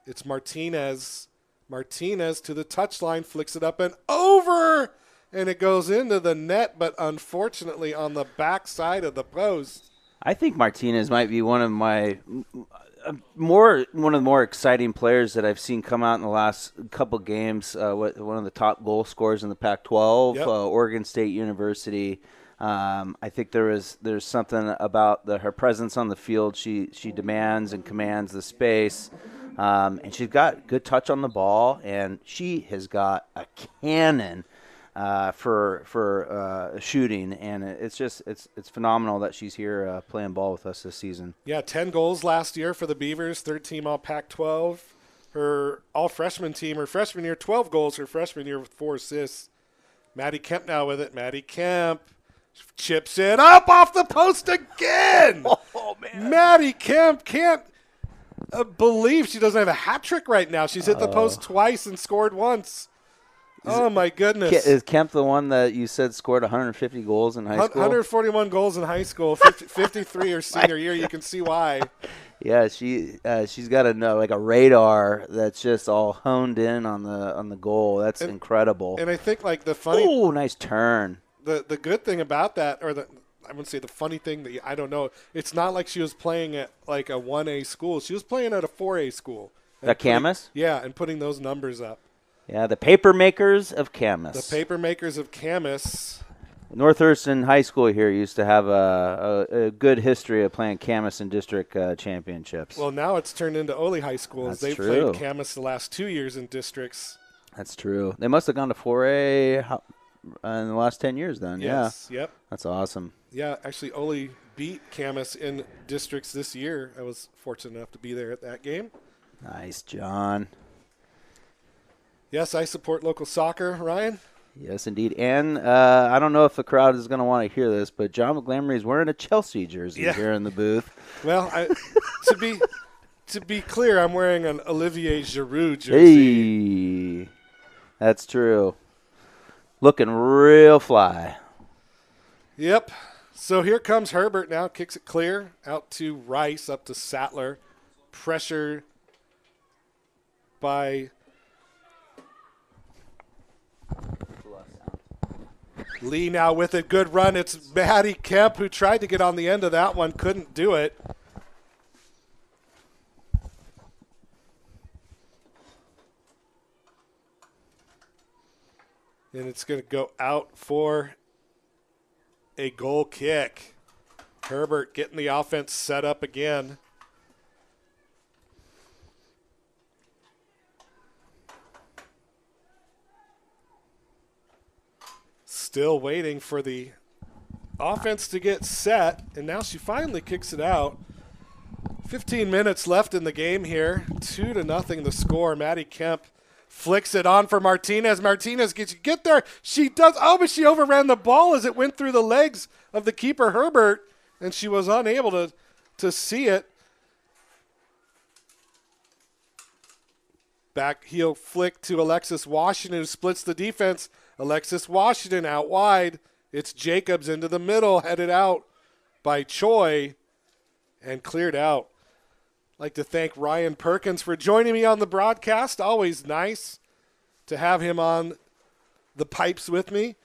It's Martinez. Martinez to the touchline, flicks it up and over, and it goes into the net, but unfortunately on the back side of the post. I think Martinez might be one of the more exciting players that I've seen come out in the last couple games. One of the top goal scorers in the Pac-12, Oregon State University. I think there's something about her presence on the field. She demands and commands the space. And she's got good touch on the ball, and she has got a cannon for shooting, and it's phenomenal that she's here playing ball with us this season. Yeah, 10 goals last year for the Beavers, third team all Pac-12. Her all-freshman team, her freshman year, 12 goals. Her freshman year with 4 assists. Maddie Kemp now with it. Maddie Kemp chips it up off the post again. Oh, man. Maddie Kemp can't believe she doesn't have a hat trick right now. She's hit the post twice and scored once. Oh, my goodness. Is Kemp the one that you said scored 150 goals in high school? 141 goals in high school, 53 her senior year. You can see why. Yeah, she's got a radar that's just all honed in on the goal. That's incredible. And I think the funny. Oh, nice turn. The good thing about that, I wouldn't say the funny thing I don't know. It's not like she was playing at a 1A school. She was playing at a 4A school. At Camas? Yeah, and putting those numbers up. Yeah, the paper makers of Camas. The paper makers of Camas. North Thurston High School here used to have a good history of playing Camas in district championships. Well, now it's turned into Ole High School. That's They've true. played Camas the last 2 years in districts. That's true. They must have gone to 4A in the last 10 years then. Yes, yeah. Yep. That's awesome. Yeah, actually Ole beat Camas in districts this year. I was fortunate enough to be there at that game. Nice, John. Yes, I support local soccer, Ryan. Yes, indeed. And I don't know if the crowd is going to want to hear this, but John McGlamory is wearing a Chelsea jersey here in the booth. Well, to be clear, I'm wearing an Olivier Giroud jersey. Hey, that's true. Looking real fly. Yep. So here comes Herbert now, kicks it clear out to Rice, up to Sattler. Pressure by Lee now with a good run. It's Maddie Kemp who tried to get on the end of that one, couldn't do it. And it's going to go out for a goal kick. Herbert getting the offense set up again. Still waiting for the offense to get set, and now she finally kicks it out. 15 minutes left in the game here. 2-0 the score. Maddie Kemp flicks it on for Martinez. Martinez get there. She does. Oh, but she overran the ball as it went through the legs of the keeper, Herbert, and she was unable to see it. Back heel flick to Alexis Washington, who splits the defense. Alexis Washington out wide. It's Jacobs into the middle, headed out by Choi and cleared out. I'd like to thank Ryan Perkins for joining me on the broadcast. Always nice to have him on the pipes with me.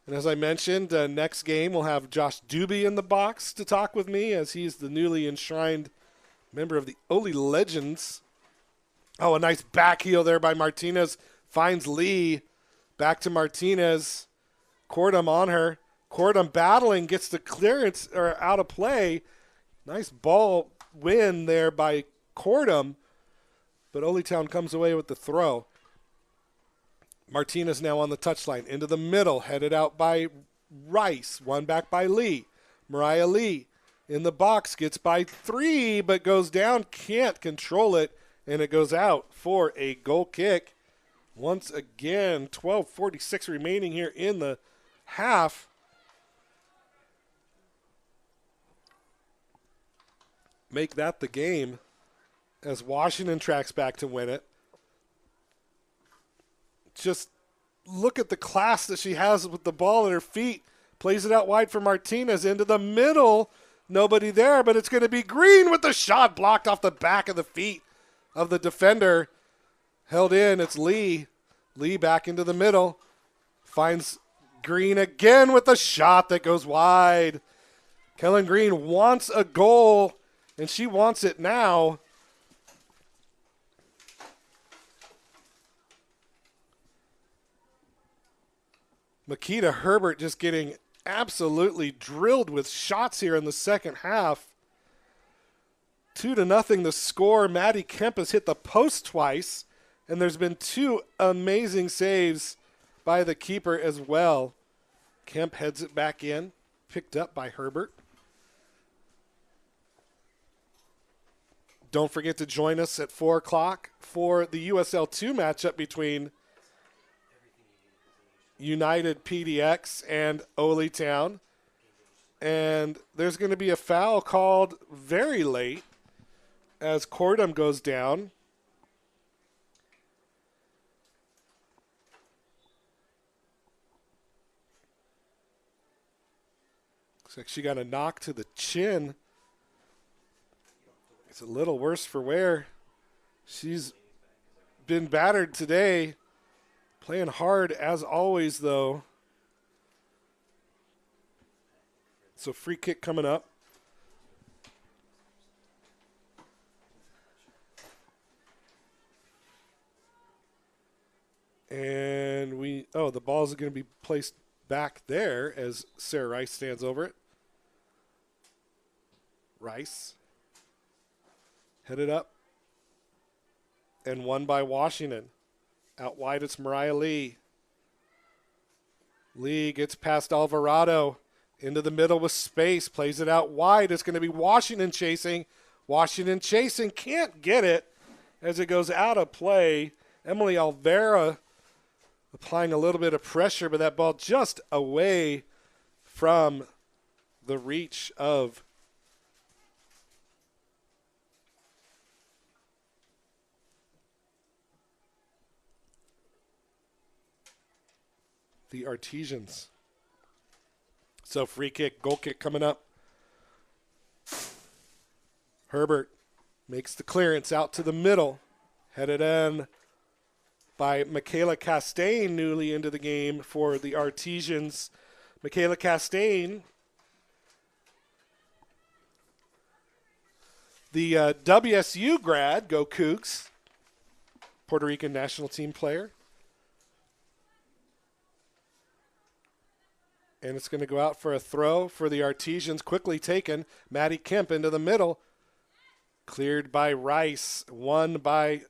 And as I mentioned, next game we'll have Josh Doobie in the box to talk with me as he's the newly enshrined member of the Ole Legends. Oh, a nice back heel there by Martinez. Finds Lee. Back to Martinez. Cordum on her. Cordum battling, gets the clearance or out of play. Nice ball win there by Cordum. But Ole Town comes away with the throw. Martinez now on the touchline. Into the middle. Headed out by Rice. One back by Lee. Mariah Lee in the box. Gets by 3 but goes down. Can't control it. And it goes out for a goal kick. Once again, 12:46 remaining here in the half. Make that the game as Washington tracks back to win it. Just look at the class that she has with the ball at her feet. Plays it out wide for Martinez into the middle. Nobody there, but it's going to be Green with the shot blocked off the back of the feet of the defender. Held in. It's Lee. Lee back into the middle. Finds Green again with a shot that goes wide. Kellen Green wants a goal, and she wants it now. Makita Herbert just getting absolutely drilled with shots here in the second half. 2-0 the score. Maddie Kemp has hit the post twice, and there's been 2 amazing saves by the keeper as well. Kemp heads it back in, picked up by Herbert. Don't forget to join us at 4 o'clock for the USL 2 matchup between United PDX and Ole Town. And there's going to be a foul called very late as Cordham goes down. Looks like she got a knock to the chin. It's a little worse for wear. She's been battered today. Playing hard as always, though. So free kick coming up. And the ball's going to be placed back there as Sarah Rice stands over it. Rice. Headed up. And won by Washington. Out wide, it's Mariah Lee. Lee gets past Alvarado. Into the middle with space. Plays it out wide. It's going to be Washington chasing. Washington chasing. Can't get it as it goes out of play. Emily Alvera applying a little bit of pressure, but that ball just away from the reach of the Artesians. So free kick, goal kick coming up. Herbert makes the clearance out to the middle. Headed in by Michaela Castaigne, newly into the game for the Artesians. Michaela Castaigne, the WSU grad, go Cougs, Puerto Rican national team player. And it's going to go out for a throw for the Artesians. Quickly taken. Maddie Kemp into the middle. Cleared by Rice. Won by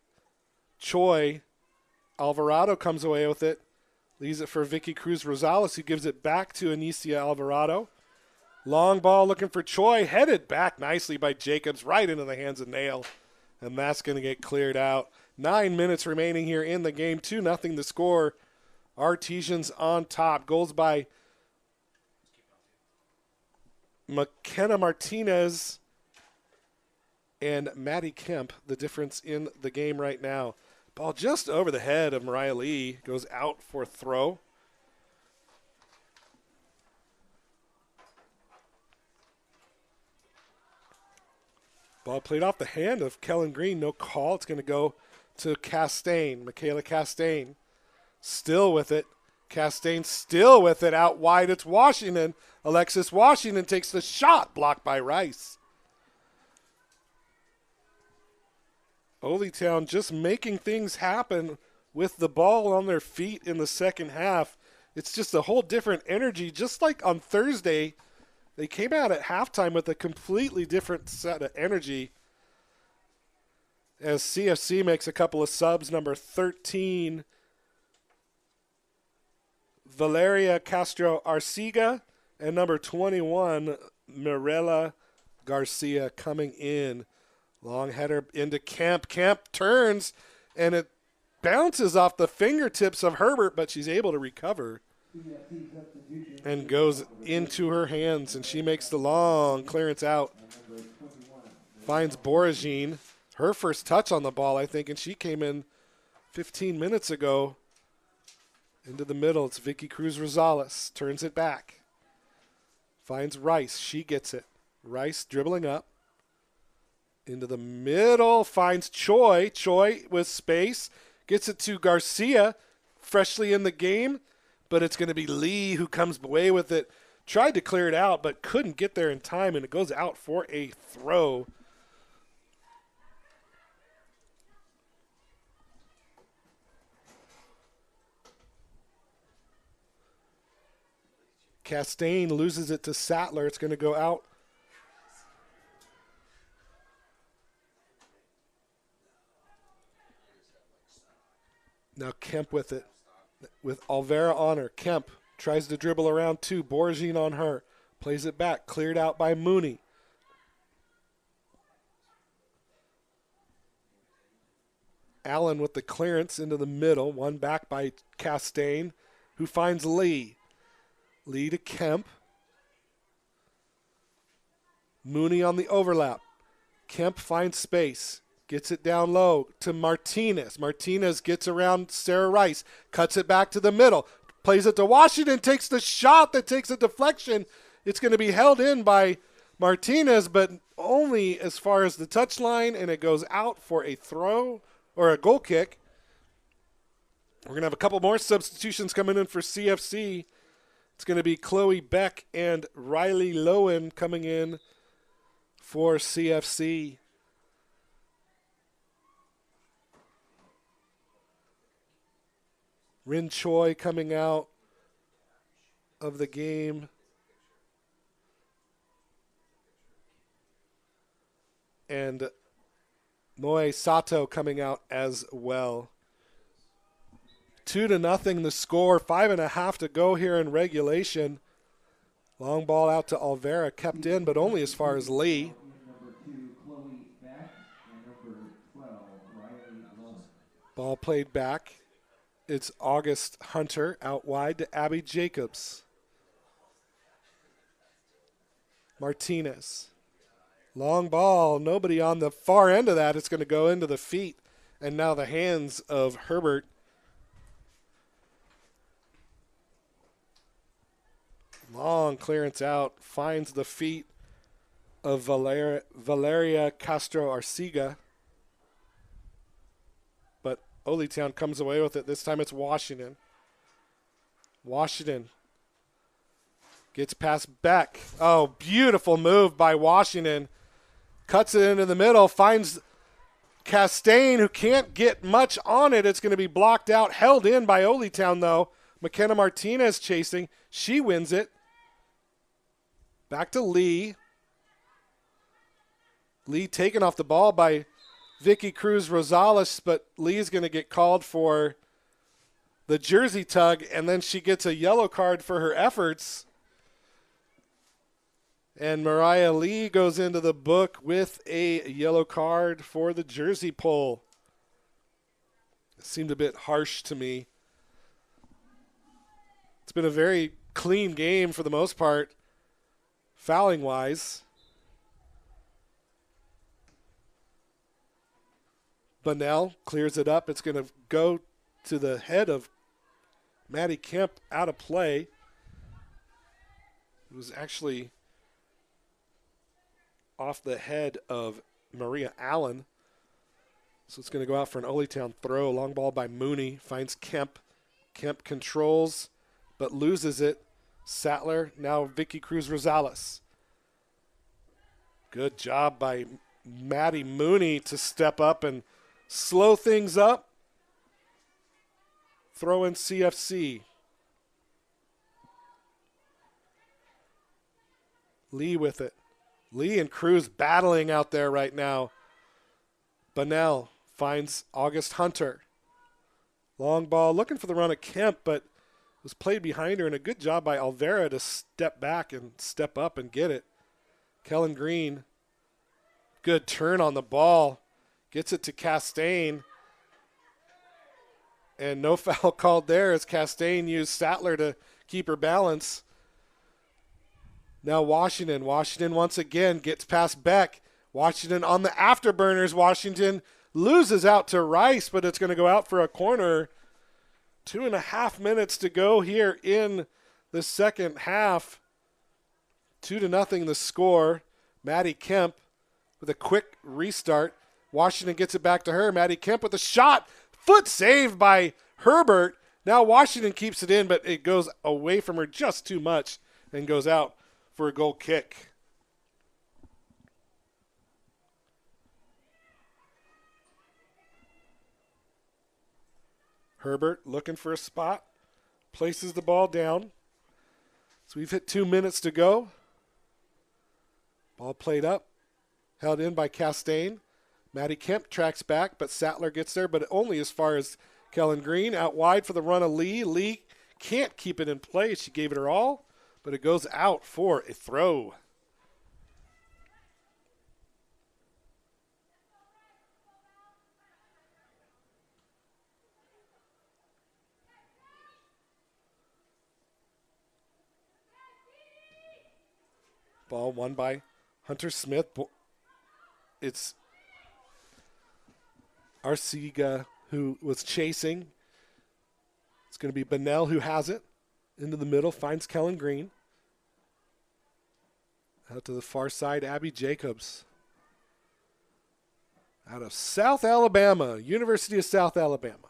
Choi. Alvarado comes away with it. Leaves it for Vicky Cruz Rosales, who gives it back to Anicia Alvarado. Long ball looking for Choi. Headed back nicely by Jacobs. Right into the hands of Nail. And that's going to get cleared out. 9 minutes remaining here in the game. 2-0 the score. Artesians on top. Goals by McKenna Martinez and Maddie Kemp, the difference in the game right now. Ball just over the head of Mariah Lee, goes out for throw. Ball played off the hand of Kellen Green, no call. It's going to go to Castaigne, Michaela Castaigne. Still with it. Castaigne still with it, out wide. It's Washington. Alexis Washington takes the shot, blocked by Rice. Ole Town just making things happen with the ball on their feet in the second half. It's just a whole different energy. Just like on Thursday, they came out at halftime with a completely different set of energy. As CFC makes a couple of subs, number 13, Valeria Castro Arcega, and number 21, Mirella Garcia coming in. Long header into Kemp. Kemp turns, and it bounces off the fingertips of Herbert, but she's able to recover and goes into her hands, and she makes the long clearance out. Finds Boragine. Her first touch on the ball, I think, and she came in 15 minutes ago. Into the middle, it's Vicky Cruz Rosales. Turns it back. Finds Rice. She gets it. Rice dribbling up. Into the middle, finds Choi. Choi with space. Gets it to Garcia, freshly in the game. But it's going to be Lee who comes away with it. Tried to clear it out, but couldn't get there in time, and it goes out for a throw. Castaigne loses it to Sattler. It's going to go out. Now Kemp with it. with Alvera on her. Kemp tries to dribble around two. Borgine on her. Plays it back. Cleared out by Mooney. Allen with the clearance into the middle. One back by Castaigne, who finds Lee. Lee to Kemp. Mooney on the overlap. Kemp finds space. Gets it down low to Martinez. Martinez gets around Sarah Rice. Cuts it back to the middle. Plays it to Washington. Takes the shot that takes a deflection. It's going to be held in by Martinez, but only as far as the touchline, and it goes out for a throw or a goal kick. We're going to have a couple more substitutions coming in for CFC. It's going to be Chloe Beck and Riley Lowen coming in for CFC. Rin Choi coming out of the game. And Moe Sato coming out as well. 2-0 the score. 5.5 to go here in regulation. Long ball out to Alvera, kept in, but only as far as Lee. Ball played back. It's August Hunter out wide to Abby Jacobs. Martinez. Long ball, nobody on the far end of that. It's going to go into the feet and now the hands of Herbert. Long clearance out, finds the feet of Valeria Castro Arcega. But Oletown comes away with it. This time it's Washington. Washington gets past Beck. Oh, beautiful move by Washington. Cuts it into the middle, finds Castaigne, who can't get much on it. It's going to be blocked out, held in by Oletown, though. McKenna Martinez chasing. She wins it. Back to Lee. Lee taken off the ball by Vicky Cruz Rosales, but Lee's going to get called for the jersey tug, and then she gets a yellow card for her efforts. And Mariah Lee goes into the book with a yellow card for the jersey pull. It seemed a bit harsh to me. It's been a very clean game for the most part, fouling-wise. Bunnell clears it up. It's going to go to the head of Maddie Kemp, out of play. It was actually off the head of Maria Allen. So it's going to go out for an Oletown throw. Long ball by Mooney. Finds Kemp. Kemp controls, but loses it. Sattler, now Vicky Cruz Rosales. Good job by Maddie Mooney to step up and slow things up. Throw in CFC. Lee with it. Lee and Cruz battling out there right now. Bunnell finds August Hunter. Long ball, looking for the run of Kemp, but was played behind her, and a good job by Alvera to step back and step up and get it. Kellen Green, good turn on the ball. Gets it to Castaigne. And no foul called there as Castaigne used Sattler to keep her balance. Now Washington. Washington once again gets past Beck. Washington on the afterburners. Washington loses out to Rice, but it's going to go out for a corner. 2.5 minutes to go here in the second half. 2-0 the score. Maddie Kemp with a quick restart. Washington gets it back to her. Maddie Kemp with a shot. Foot saved by Herbert. Now Washington keeps it in, but it goes away from her just too much and goes out for a goal kick. Herbert looking for a spot. Places the ball down. So we've hit 2 minutes to go. Ball played up. Held in by Castaigne. Maddie Kemp tracks back, but Sattler gets there, but only as far as Kellen Green out wide for the run of Lee. Lee can't keep it in play. She gave it her all, but it goes out for a throw. Ball won by Hunter Smith. It's Arcega who was chasing. It's going to be Bonnell who has it. Into the middle, finds Kellen Green. Out to the far side, Abby Jacobs. Out of South Alabama, University of South Alabama.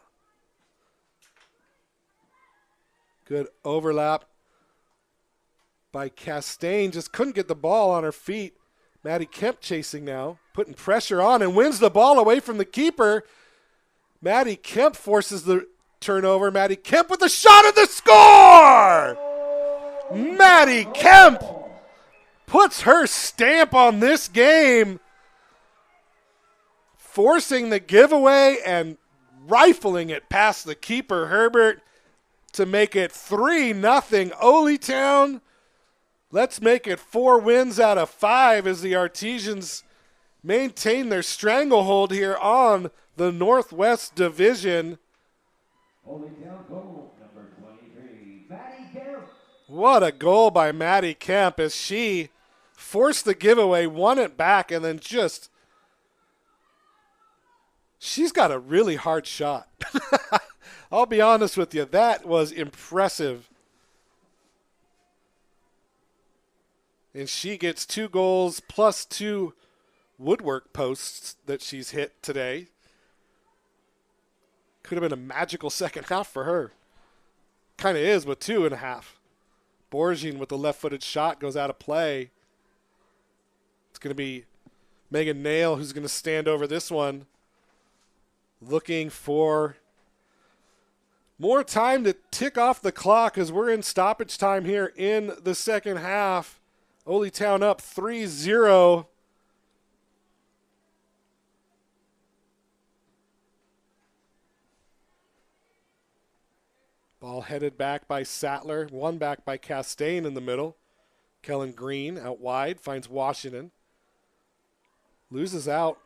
Good overlap by Castaigne. Just couldn't get the ball on her feet. Maddie Kemp chasing now, putting pressure on and wins the ball away from the keeper. Maddie Kemp forces the turnover. Maddie Kemp with a shot at the score! Maddie Kemp puts her stamp on this game, forcing the giveaway and rifling it past the keeper, Herbert, to make it 3-0 Oletown. Let's make it 4 wins out of 5 as the Artesians maintain their stranglehold here on the Northwest Division. What a goal by Maddie Kemp as she forced the giveaway, won it back, and then she's got a really hard shot. I'll be honest with you, that was impressive. And she gets 2 goals plus 2 woodwork posts that she's hit today. Could have been a magical second half for her. Kind of is with 2.5. Borgin with the left-footed shot goes out of play. It's going to be Megan Nail who's going to stand over this one. Looking for more time to tick off the clock as we're in stoppage time here in the second half. Oletown up 3-0. Ball headed back by Sattler, won back by Castaigne in the middle. Kellen Green out wide, finds Washington. Loses out.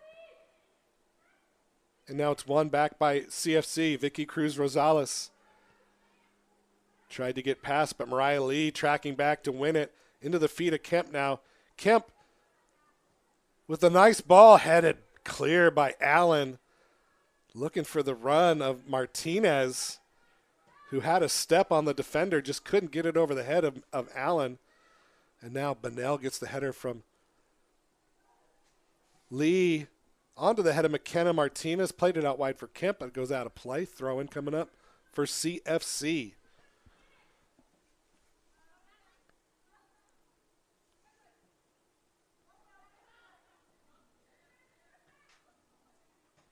And now it's won back by CFC, Vicky Cruz Rosales. Tried to get past, but Mariah Lee tracking back to win it. Into the feet of Kemp now. Kemp with a nice ball headed clear by Allen. Looking for the run of Martinez, who had a step on the defender, just couldn't get it over the head of Allen. And now Bonnell gets the header from Lee onto the head of McKenna. Martinez played it out wide for Kemp, but it goes out of play. Throw in coming up for CFC.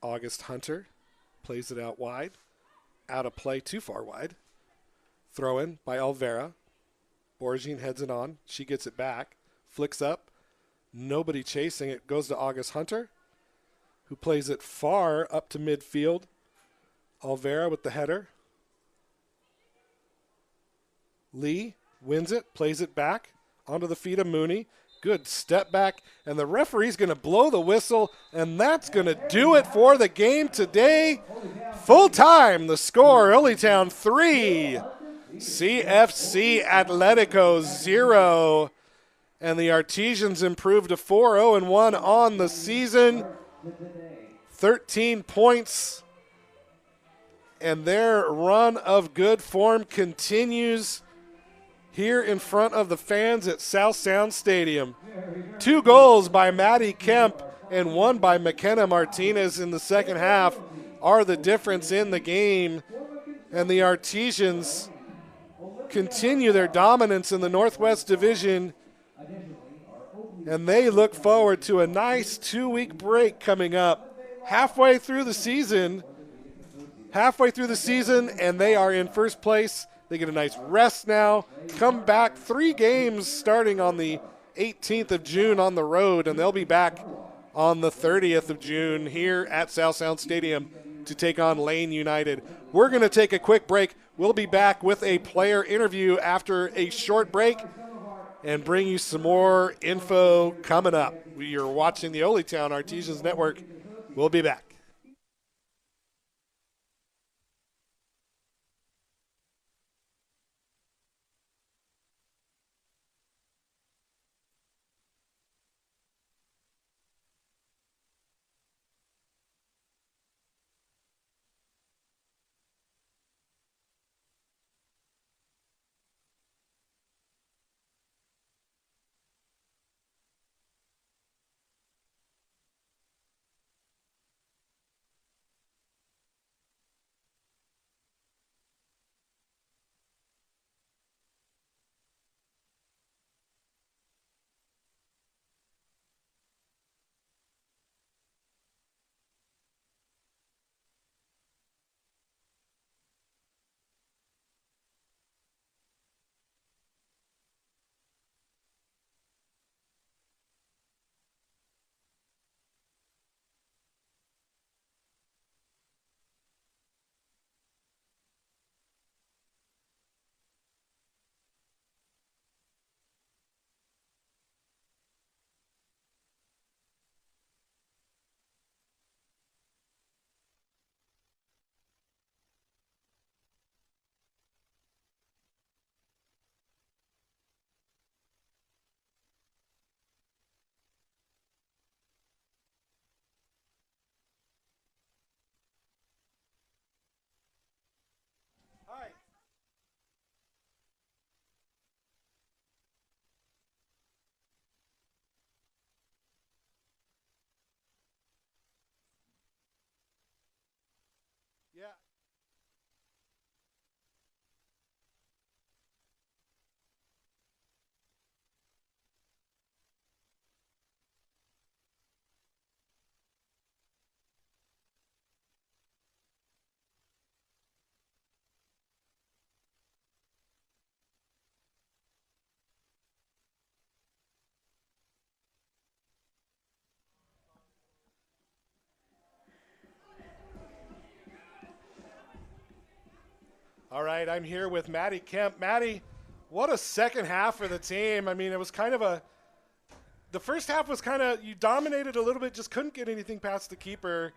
August Hunter plays it out wide. Out of play, too far wide. Throw in by Alvera. Borgin heads it on. She gets it back. Flicks up. Nobody chasing it. Goes to August Hunter, who plays it far up to midfield. Alvera with the header. Lee wins it, plays it back onto the feet of Mooney. Good step back, and the referee's going to blow the whistle, and that's going to do it for the game today. Full time, the score, Oletown 3, CFC Atletica 0, and the Artesians improved to 4-0-1 on the season. 13 points, and their run of good form continues here in front of the fans at South Sound Stadium. 2 goals by Maddie Kemp and 1 by McKenna Martinez in the second half are the difference in the game. And the Artesians continue their dominance in the Northwest Division. And they look forward to a nice 2-week break coming up halfway through the season. And they are in first place. They get a nice rest now. Come back 3 games starting on the 18th of June on the road, and they'll be back on the 30th of June here at South Sound Stadium to take on Lane United. We're going to take a quick break. We'll be back with a player interview after a short break and bring you some more info coming up. You're watching the Oletown Artesians Network. We'll be back. Hi. Yeah. All right, I'm here with Maddie Kemp. Maddie, what a second half for the team. I mean, it was kind of the first half was kind of, you dominated a little bit, just couldn't get anything past the keeper,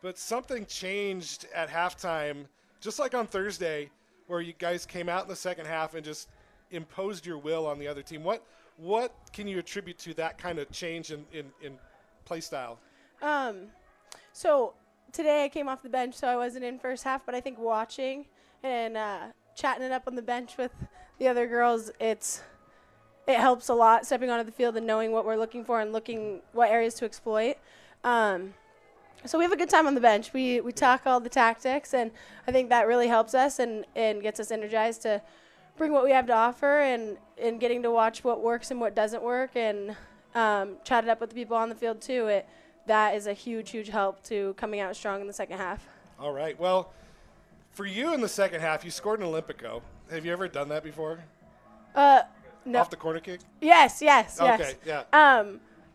but something changed at halftime, just like on Thursday, where you guys came out in the second half and just imposed your will on the other team. What can you attribute to that kind of change in play style? So today I came off the bench, so I wasn't in first half, but I think watching and chatting it up on the bench with the other girls, it helps a lot, stepping onto the field and knowing what we're looking for and looking what areas to exploit. So we have a good time on the bench. We talk all the tactics, and I think that really helps us and gets us energized to bring what we have to offer and getting to watch what works and what doesn't work and chat it up with the people on the field too. That is a huge, huge help to coming out strong in the second half. All right. Well, for you in the second half, you scored an Olympico. Have you ever done that before? No. Off the corner kick? Yes. Okay, yeah.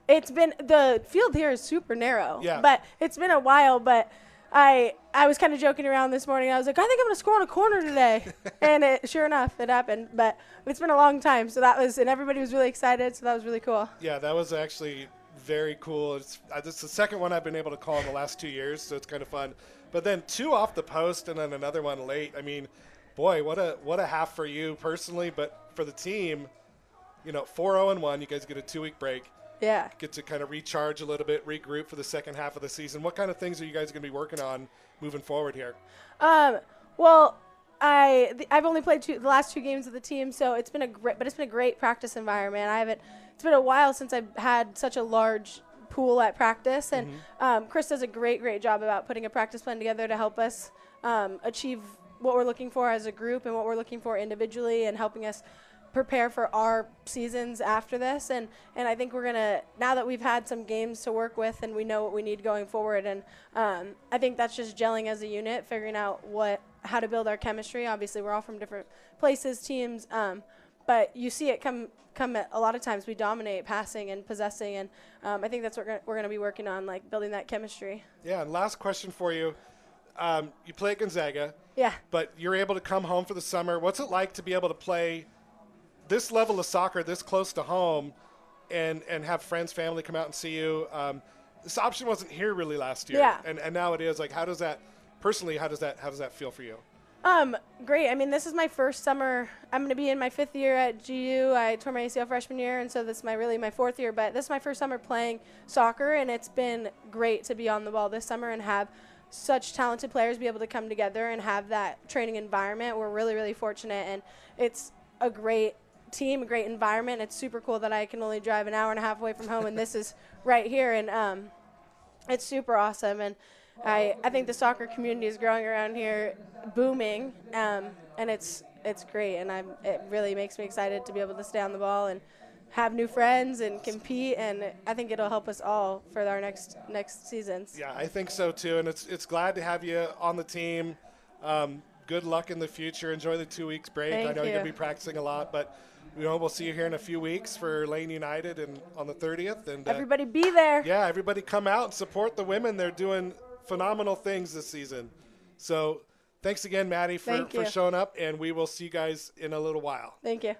It's been, the field here is super narrow. Yeah. But it's been a while, but I was kind of joking around this morning. I was like, I think I'm going to score on a corner today. And sure enough, it happened. But it's been a long time. So and everybody was really excited. So that was really cool. Yeah, that was actually very cool. It's the second one I've been able to call in the last 2 years, so it's kind of fun. But then 2 off the post and then another one late. I mean, boy, what a half for you personally, but for the team, 4-0-1, you guys get a 2-week break. Yeah. Get to kind of recharge a little bit, regroup for the second half of the season. What kind of things are you guys going to be working on moving forward here? Well, I've only played the last 2 games with the team, so it's been a great practice environment. It's been a while since I've had such a large pool at practice, and Chris does a great job about putting a practice plan together to help us achieve what we're looking for as a group and what we're looking for individually, and helping us prepare for our seasons after this. And I think we're going to, now that we've had some games to work with and we know what we need going forward, and I think that's just gelling as a unit, figuring out how to build our chemistry. Obviously, we're all from different places, teams, but you see it come at a lot of times. We dominate passing and possessing, and I think that's what we're going to be working on, like building that chemistry. Yeah, and last question for you. you play at Gonzaga. Yeah. But you're able to come home for the summer. What's it like to be able to play this level of soccer this close to home and have friends, family come out and see you? This option wasn't here really last year. Yeah. And now it is. Like, how does that feel for you? Great. I mean, this is my first summer. I'm going to be in my 5th year at GU. I tore my ACL freshman year, and so this is my 4th year. But this is my first summer playing soccer, and it's been great to be on the ball this summer and have such talented players be able to come together and have that training environment. We're really, really fortunate, and it's a great team, a great environment. It's super cool that I can only drive an hour and a half away from home, and this is right here, and it's super awesome. And I think the soccer community is growing around here, booming, and it's great, and it really makes me excited to be able to stay on the ball and have new friends and compete, and I think it'll help us all for our next seasons. Yeah, I think so too, and it's glad to have you on the team. Good luck in the future. Enjoy the 2 weeks break. Thank I know you. you're gonna be practicing a lot, but we'll see you here in a few weeks for Lane United and on the 30th. And Everybody be there. yeah, everybody come out and support the women. They're doing phenomenal things this season. So thanks again, Maddie, for showing up, and we will see you guys in a little while. Thank you.